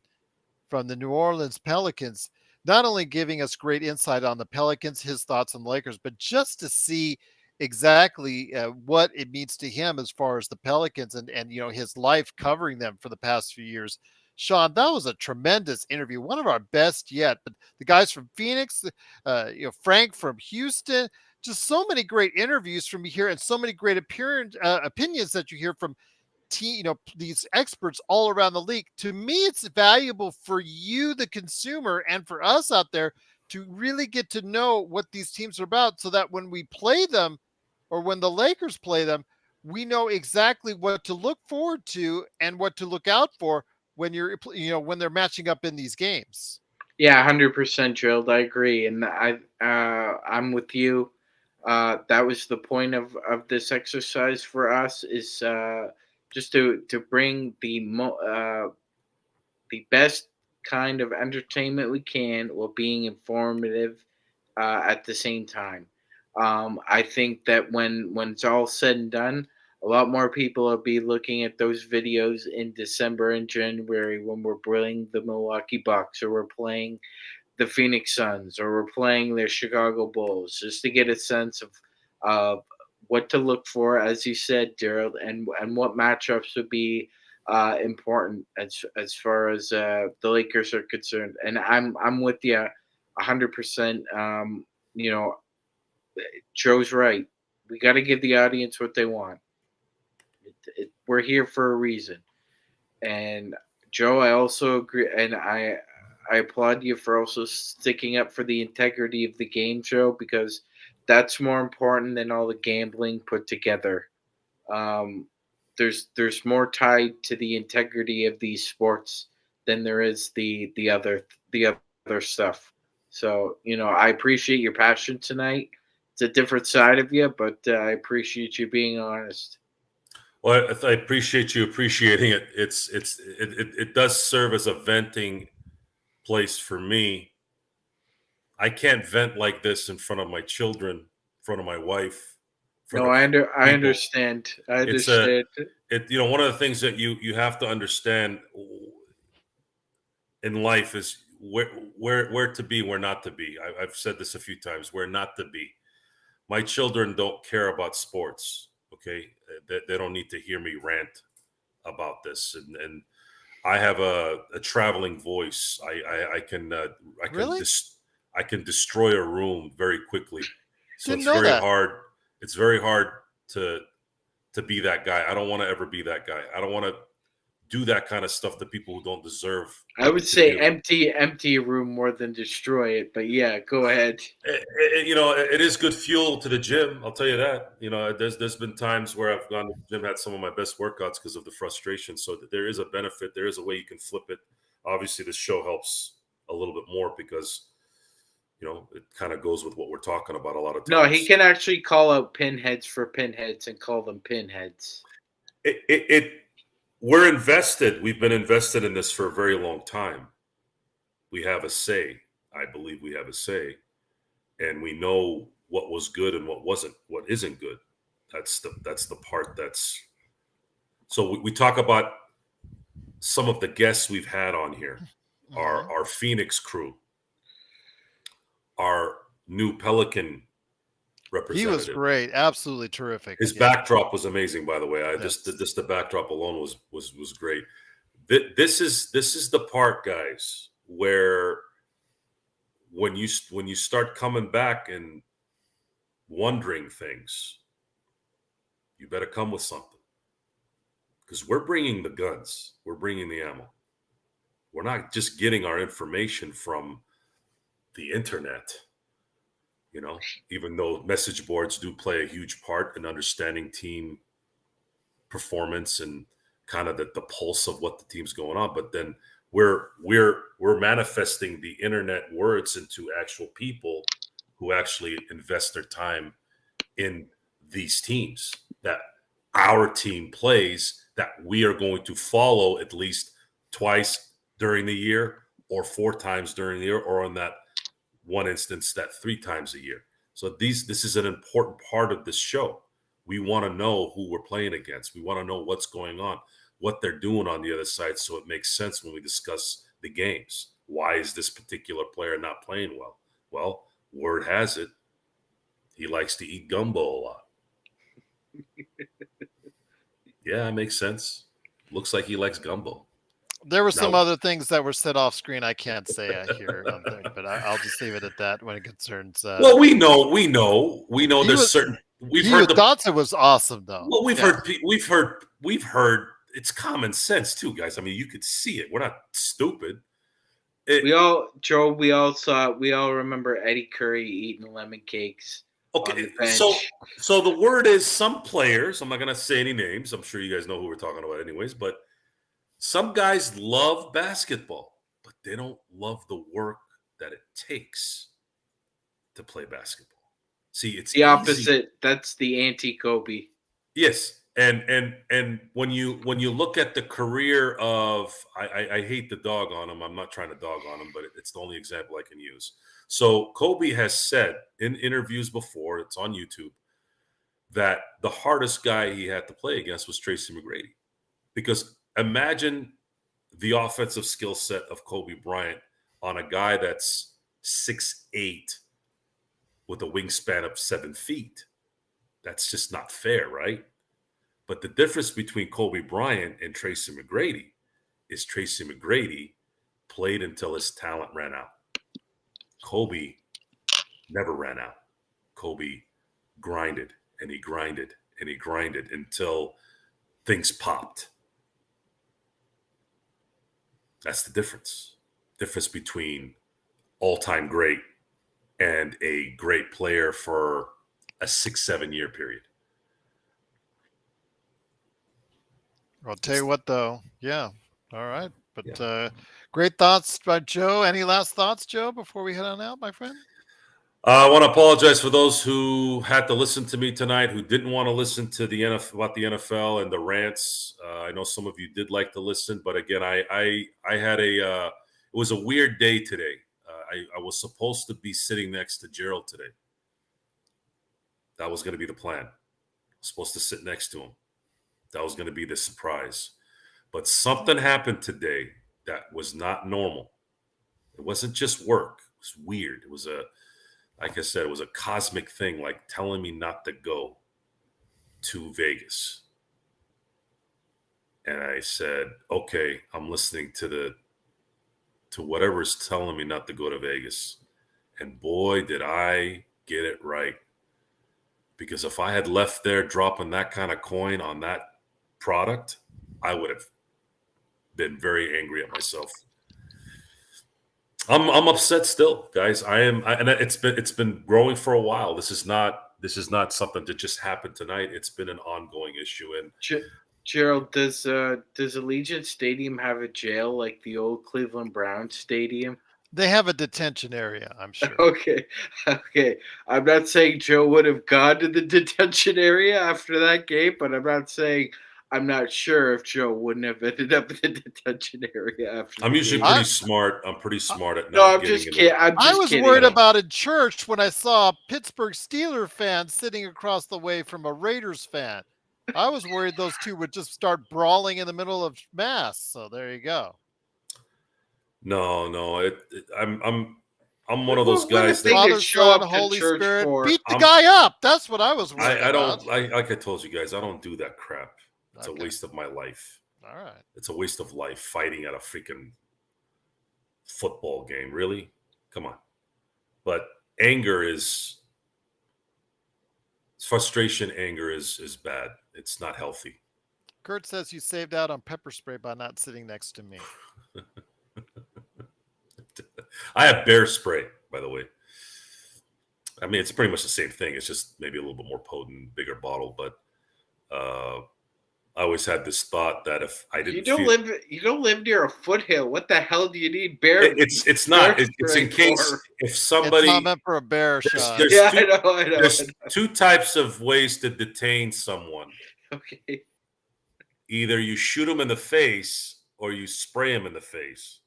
from the New Orleans Pelicans, not only giving us great insight on the Pelicans, his thoughts on the Lakers, but just to see exactly what it means to him as far as the Pelicans and his life covering them for the past few years. Sean, that was a tremendous interview, one of our best yet. But the guys from Phoenix, Frank from Houston, just so many great interviews from here, and so many great opinions that you hear from these experts all around the league. To me, it's valuable for you, the consumer, and for us out there to really get to know what these teams are about, so that when we play them or when the Lakers play them, we know exactly what to look forward to and what to look out for when when they're matching up in these games. Yeah, 100% drilled. I agree, and I'm with you. That was the point of this exercise for us, is just to bring the best kind of entertainment we can while being informative at the same time. I think that when it's all said and done, a lot more people will be looking at those videos in December and January when we're playing the Milwaukee Bucks, or we're playing the Phoenix Suns, or we're playing the Chicago Bulls, just to get a sense of what to look for, as you said, Daryl, and what matchups would be important as far as the Lakers are concerned. And I'm with you 100%. You know, Joe's right. We got to give the audience what they want. We're here for a reason. And Joe, I also agree, and I applaud you for also sticking up for the integrity of the game, Joe, because that's more important than all the gambling put together. Um, there's more tied to the integrity of these sports than there is the other stuff. So I appreciate your passion tonight. It's a different side of you, but I appreciate you being honest. Well, I appreciate you appreciating it. It does serve as a venting place for me. I can't vent like this in front of my children, in front of my wife, in front No, of I people. understand. I It's understand. one of the things that you have to understand in life is where to be, where not to be. I've said this a few times, where not to be. My children don't care about sports. Okay, they don't need to hear me rant about this, and I have a traveling voice. I can Really? I can destroy a room very quickly. So Didn't it's know very that. hard. It's very hard to be that guy. I don't want to ever be that guy. I don't want to do that kind of stuff to people who don't deserve. I would to say do. empty a room more than destroy it. But yeah, go ahead. It is good fuel to the gym. I'll tell you that. There's been times where I've gone to the gym, had some of my best workouts because of the frustration. So there is a benefit. There is a way you can flip it. Obviously, this show helps a little bit more because it kind of goes with what we're talking about a lot of times. No, he can actually call out pinheads for pinheads and call them pinheads. We're invested. We've been invested in this for a very long time. We have a say. I believe we have a say. And we know what was good and what wasn't, what isn't good. That's the part that's. So we talk about some of the guests we've had on here. Our Phoenix crew, our new Pelican representative. He was great, absolutely terrific. His backdrop was amazing, by the way. Just the backdrop alone was great. This is the part, guys, where when you start coming back and wondering things, you better come with something, because we're bringing the guns, we're bringing the ammo. We're not just getting our information from the internet. Even though message boards do play a huge part in understanding team performance and kind of the pulse of what the team's going on, but then we're manifesting the internet words into actual people who actually invest their time in these teams that our team plays, that we are going to follow at least twice during the year, or 4 times during the year, or in that one instance, that 3 times a year. So this is an important part of this show. We want to know who we're playing against. We want to know what's going on, what they're doing on the other side, so it makes sense when we discuss the games. Why is this particular player not playing well? Well, word has it, he likes to eat gumbo a lot. Yeah, it makes sense. Looks like he likes gumbo. There were some other things that were said off screen I can't say here, but I'll just leave it at that when it concerns. Well, we know. There's certain. We've heard thoughts it was awesome though. Well, we've heard. It's common sense too, guys. I mean, you could see it. We're not stupid. We all remember Eddie Curry eating lemon cakes. Okay, so the word is, some players, I'm not going to say any names, I'm sure you guys know who we're talking about anyways, but some guys love basketball, but they don't love the work that it takes to play basketball. See, it's the opposite. That's the anti-Kobe. Yes, and when you look at the career of, I hate to dog on him. I'm not trying to dog on him, but it's the only example I can use. So Kobe has said in interviews before, it's on YouTube, that the hardest guy he had to play against was Tracy McGrady. Because imagine the offensive skill set of Kobe Bryant on a guy that's 6'8" with a wingspan of 7 feet. That's just not fair, right? But the difference between Kobe Bryant and Tracy McGrady is Tracy McGrady played until his talent ran out. Kobe never ran out. Kobe grinded and he grinded and he grinded until things popped. That's the difference. Difference between all-time great and a great player for a 6-7 year period. I'll tell you what, though. Yeah. All right. But great thoughts by Joe. Any last thoughts, Joe, before we head on out, my friend? I want to apologize for those who had to listen to me tonight, who didn't want to listen to the about the NFL and the rants. I know some of you did like to listen, but again, I had it was a weird day today. I was supposed to be sitting next to Gerald today. That was going to be the plan. I was supposed to sit next to him. That was going to be the surprise. But something happened today that was not normal. It wasn't just work. It was weird. It was like I said, it was a cosmic thing, like telling me not to go to Vegas. And I said, okay, I'm listening to whatever's telling me not to go to Vegas. And boy, did I get it right. Because if I had left there dropping that kind of coin on that product, I would have been very angry at myself. I'm upset still, guys. And it's been growing for a while. This is not something that just happened tonight. It's been an ongoing issue. And Gerald, does Allegiant Stadium have a jail like the old Cleveland Browns stadium? They have a detention area, I'm sure. Okay. I'm not saying Joe would have gone to the detention area after that game, but I'm not sure if Joe wouldn't have ended up in the detention area after. I'm usually game. pretty smart. I'm pretty smart at No, not I'm getting just in kidding. I was worried about in church when I saw a Pittsburgh Steelers fan sitting across the way from a Raiders fan. I was worried those two would just start brawling in the middle of mass. So there you go. No. I'm one of those guys that Father, show Son, up to Holy church Spirit, for. beat the guy up. That's what I was worried about. Like I told you guys, I don't do that crap. It's Okay. a waste of my life. All right. It's a waste of life fighting at a freaking football game. Really? Come on. But frustration, anger is bad. It's not healthy. Kurt says you saved out on pepper spray by not sitting next to me. I have bear spray, by the way. I mean, it's pretty much the same thing. It's just maybe a little bit more potent, bigger bottle. But I always had this thought that if I didn't, you don't live near a foothill. What the hell do you need bear? It's not. It's in case if somebody. It's meant for a bear shot. I know. There's two types of ways to detain someone. Okay. Either you shoot him in the face or you spray him in the face.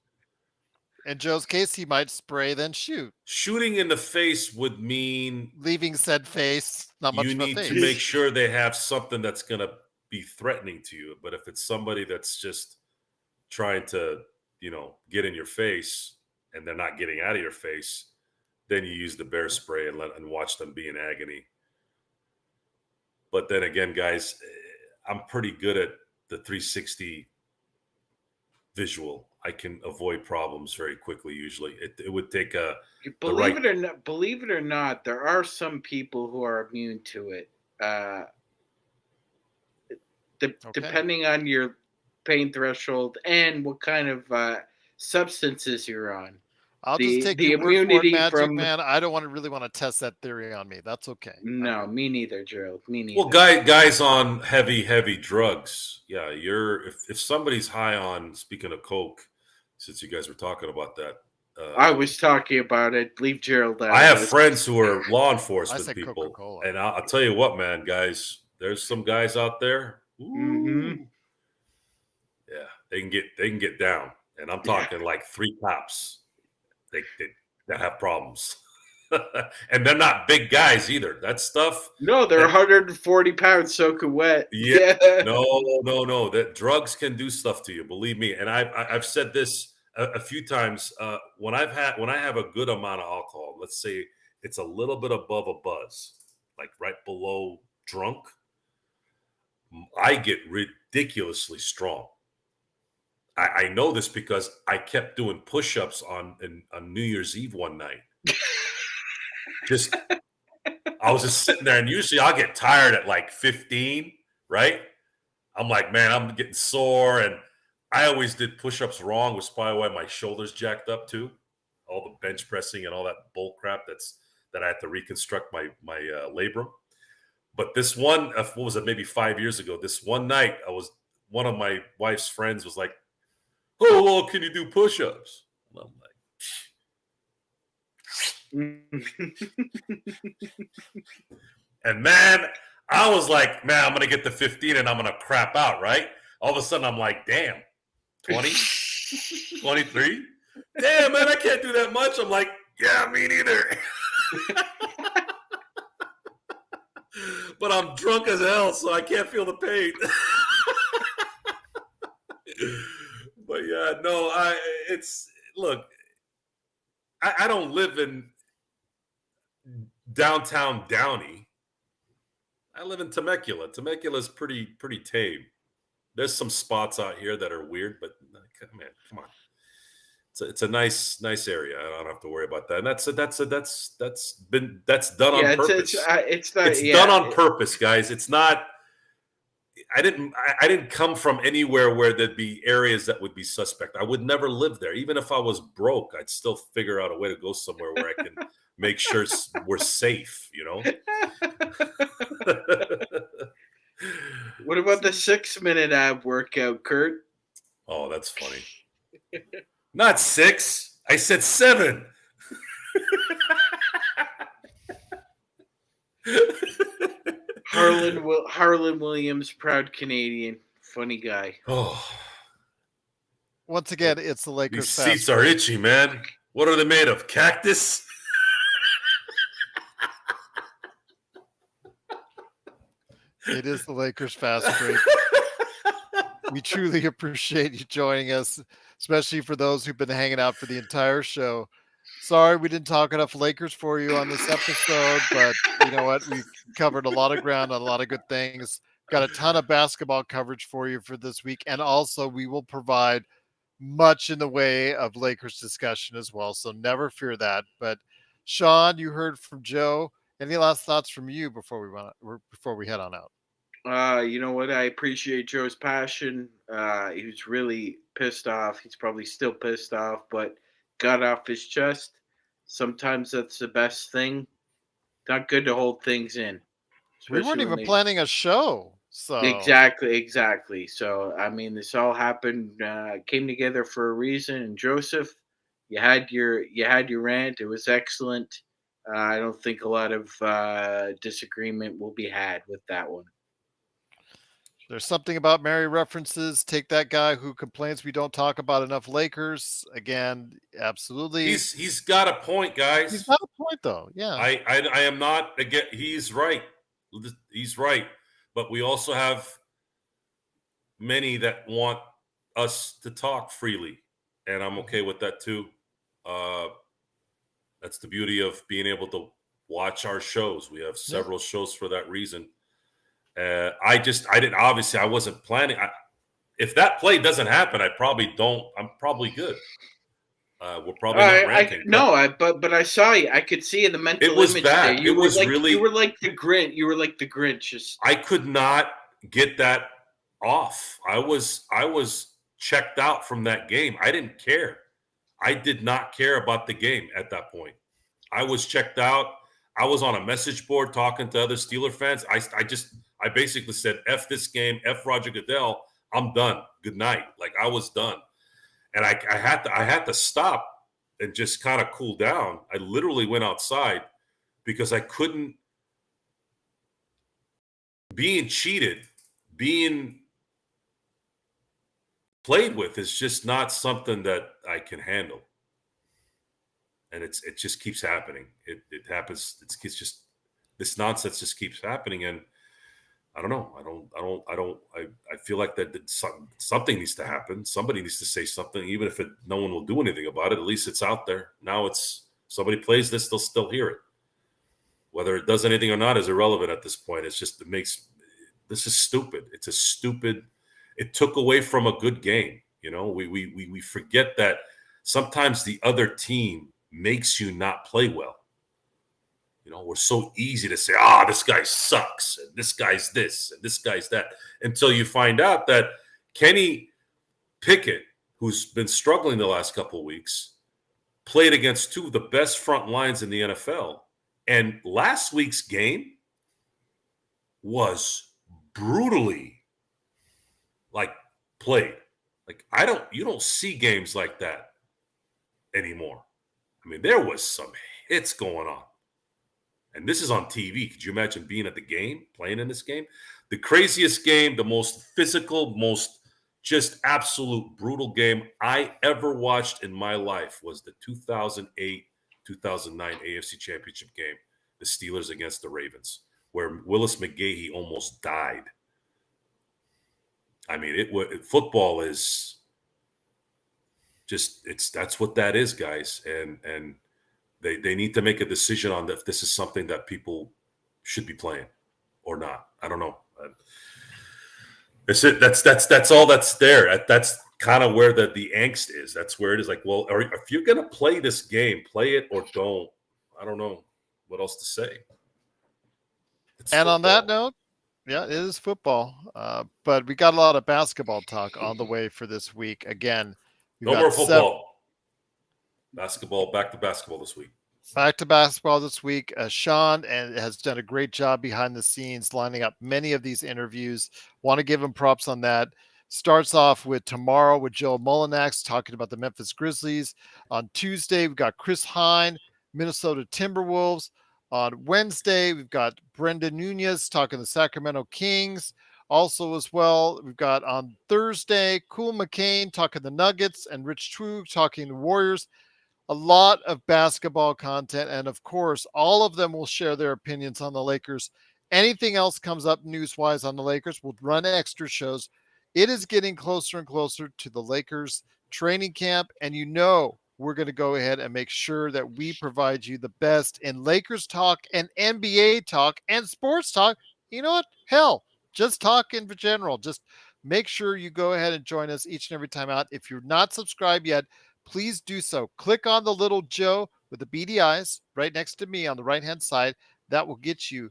In Joe's case, he might spray then shoot. Shooting in the face would mean leaving said face. Not much you of a need face. to make sure they have something that's going to be threatening to you. But if it's somebody that's just trying to, get in your face and they're not getting out of your face, then you use the bear spray and watch them be in agony. But then again, guys, I'm pretty good at the 360 visual. I can avoid problems very quickly. Usually, it would take believe it or not, there are some people who are immune to it. Depending on your pain threshold and what kind of substances you're on. I'll just take the immunity from man. I don't really want to test that theory on me. That's okay. No, me neither, Gerald. Me neither. Well, guys on heavy drugs. Yeah, if somebody's high on, speaking of coke, since you guys were talking about that. I was talking about it. Leave Gerald out. I have friends who are law enforcement people. Coca-Cola. And I'll tell you what, man, guys, there's some guys out there. Mm-hmm. Yeah, they can get down. And I'm talking like 3 cops. That have problems. And they're not big guys either. That stuff. No, they're 140 pounds soaking wet. Yeah. No. That drugs can do stuff to you. Believe me. And I've said this a few times. When I have a good amount of alcohol, let's say it's a little bit above a buzz, like right below drunk, I get ridiculously strong. I know this because I kept doing push-ups on New Year's Eve one night. I was just sitting there, and usually I'll get tired at like 15, right? I'm like, man, I'm getting sore, and I always did push-ups wrong, was probably why my shoulders jacked up too. All the bench pressing and all that bull crap that I had to reconstruct my labrum. But this one, what was it, maybe 5 years ago, this one night, one of my wife's friends was like, oh, well, can you do push-ups? And I'm like, and man, I was like, man, I'm going to get to 15 and I'm going to crap out, right? All of a sudden, I'm like, damn, 20, 23? Damn, man, I can't do that much. I'm like, yeah, me neither. But I'm drunk as hell, so I can't feel the pain. But yeah, no, I don't live in downtown Downey. I live in Temecula. Temecula is pretty tame. There's some spots out here that are weird, but man, come on. It's a nice area. I don't have to worry about that. And that's done on purpose. It's not. It's done on purpose, guys. It's not. I didn't come from anywhere where there'd be areas that would be suspect. I would never live there. Even if I was broke, I'd still figure out a way to go somewhere where I can make sure we're safe, you know? What about the 6-minute ab workout, Kurt? Oh, that's funny. Not 6. I said 7. Harlan Williams, proud Canadian, funny guy. Oh, once again, it's the Lakers. These seats are itchy, man. What are they made of? Cactus? It is the Lakers fast break. We truly appreciate you joining us, especially for those who've been hanging out for the entire show. Sorry we didn't talk enough Lakers for you on this episode, but you know what? We've covered a lot of ground on a lot of good things. Got a ton of basketball coverage for you for this week. And also we will provide much in the way of Lakers discussion as well. So never fear that. But Sean, you heard from Joe. Any last thoughts from you before we head on out? You know what? I appreciate Joe's passion. He was really pissed off. He's probably still pissed off, but got off his chest. Sometimes that's the best thing. Not good to hold things in. We weren't even planning a show. So Exactly. So I mean, this all happened, came together for a reason. And Joseph, you had your rant. It was excellent. I don't think a lot of disagreement will be had with that one. There's something about Mary references. Take that guy who complains we don't talk about enough Lakers. Again, absolutely. He's got a point, guys. He's got a point, though. Yeah. I am not again. He's right. He's right. But we also have many that want us to talk freely, and I'm okay with that too. That's the beauty of being able to watch our shows. We have several shows for that reason. I wasn't planning. If that play doesn't happen, I'm probably good. We're probably not ranting. But I saw you. I could see in the mental it was image bad. there. You were like the Grinch. You were like the Grinch. I could not get that off. I was checked out from that game. I didn't care. I did not care about the game at that point. I was checked out. I was on a message board talking to other Steeler fans. I basically said, F this game, F Roger Goodell. I'm done. Good night. Like, I was done. And I had to stop and just kind of cool down. I literally went outside because I couldn't. Being cheated, being played with is just not something that I can handle. And it just keeps happening. It happens. It's just, this nonsense just keeps happening. And I don't know. I feel like that something needs to happen. Somebody needs to say something, even if no one will do anything about it. At least it's out there. Now somebody plays this, they'll still hear it. Whether it does anything or not is irrelevant at this point. It's just, this is stupid. It took away from a good game. You know, we forget that sometimes the other team makes you not play well. You know, we're so easy to say, this guy sucks, and this guy's this, and this guy's that, until you find out that Kenny Pickett, who's been struggling the last couple of weeks, played against two of the best front lines in the NFL. And last week's game was brutally played. You don't see games like that anymore. I mean, there was some hits going on. And this is on TV. Could you imagine being at the game, playing in this game? The craziest game, the most physical, most just absolute brutal game I ever watched in my life was the 2008-2009 AFC Championship game, the Steelers against the Ravens, where Willis McGahee almost died. I mean, football is just, that's what that is, guys. And they need to make a decision on if this is something that people should be playing or not. I don't know. That's all that's there. That's kind of where the angst is. That's where it is. Like, well, if you're gonna play this game, play it or don't. I don't know what else to say. And on that note, yeah, it is football. But we got a lot of basketball talk on the way for this week. Again, no more football. Basketball, back to basketball this week. Back to basketball this week. Sean has done a great job behind the scenes lining up many of these interviews. Want to give him props on that. Starts off with tomorrow with Joe Mullinax talking about the Memphis Grizzlies. On Tuesday, we've got Chris Hine, Minnesota Timberwolves. On Wednesday, we've got Brendan Nunez talking the Sacramento Kings. Also, as well, we've got on Thursday, Cool McCain talking the Nuggets and Rich True talking the Warriors. A lot of basketball content. And of course, all of them will share their opinions on the Lakers. Anything else comes up news-wise on the Lakers, we'll run extra shows. It is getting closer and closer to the Lakers training camp. And we're going to go ahead and make sure that we provide you the best in Lakers talk and NBA talk and sports talk. You know what? Hell, just talk in general. Just make sure you go ahead and join us each and every time out. If you're not subscribed yet, please do so. Click on the little Joe with the beady eyes right next to me on the right-hand side. That will get you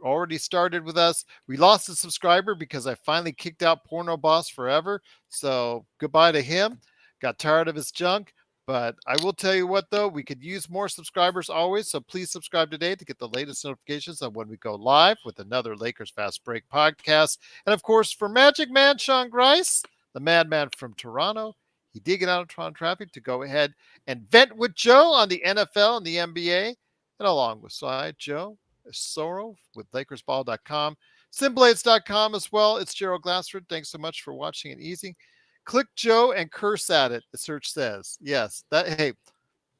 already started with us. We lost a subscriber because I finally kicked out Porno Boss forever. So goodbye to him. Got tired of his junk. But I will tell you what, though, we could use more subscribers always. So please subscribe today to get the latest notifications on when we go live with another Lakers Fast Break podcast. And, of course, for Magic Man Sean Grice, the madman from Toronto, he did get out of Toronto traffic to go ahead and vent with Joe on the NFL and the NBA. And along with Joe Soro with LakersBall.com, Simblades.com as well. It's Gerald Glassford. Thanks so much for watching and easy. Click Joe and curse at it, the search says. Yes, hey,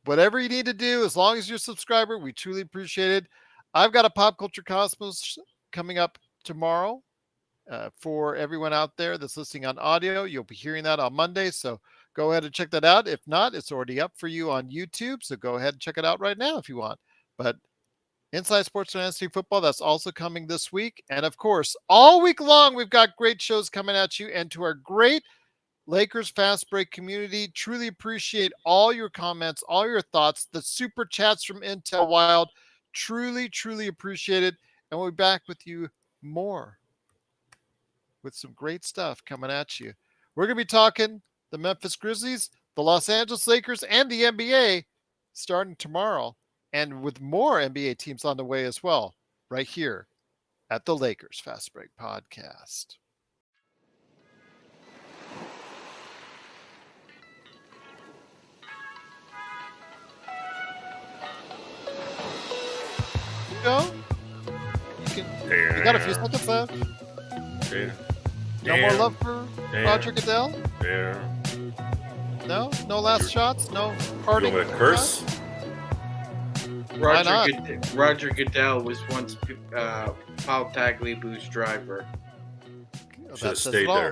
whatever you need to do, as long as you're a subscriber, we truly appreciate it. I've got a Pop Culture Cosmos coming up tomorrow for everyone out there that's listening on audio. You'll be hearing that on Monday, so go ahead and check that out. If not, it's already up for you on YouTube, so go ahead and check it out right now if you want. But Inside Sports Fantasy Football, that's also coming this week. And, of course, all week long, we've got great shows coming at you. And to our great Lakers Fast Break community, truly appreciate all your comments, all your thoughts, the super chats from Intel Wild. Truly, truly appreciate it. And we'll be back with you more with some great stuff coming at you. We're going to be talking the Memphis Grizzlies, the Los Angeles Lakers, and the NBA starting tomorrow. And with more NBA teams on the way as well, right here at the Lakers Fast Break podcast. Go. You got a few seconds left. No more love for Roger Goodell? No? No last shots? No parting? You want to curse? Roger Goodell was once Paul Tagliabue's driver. Should have stayed there.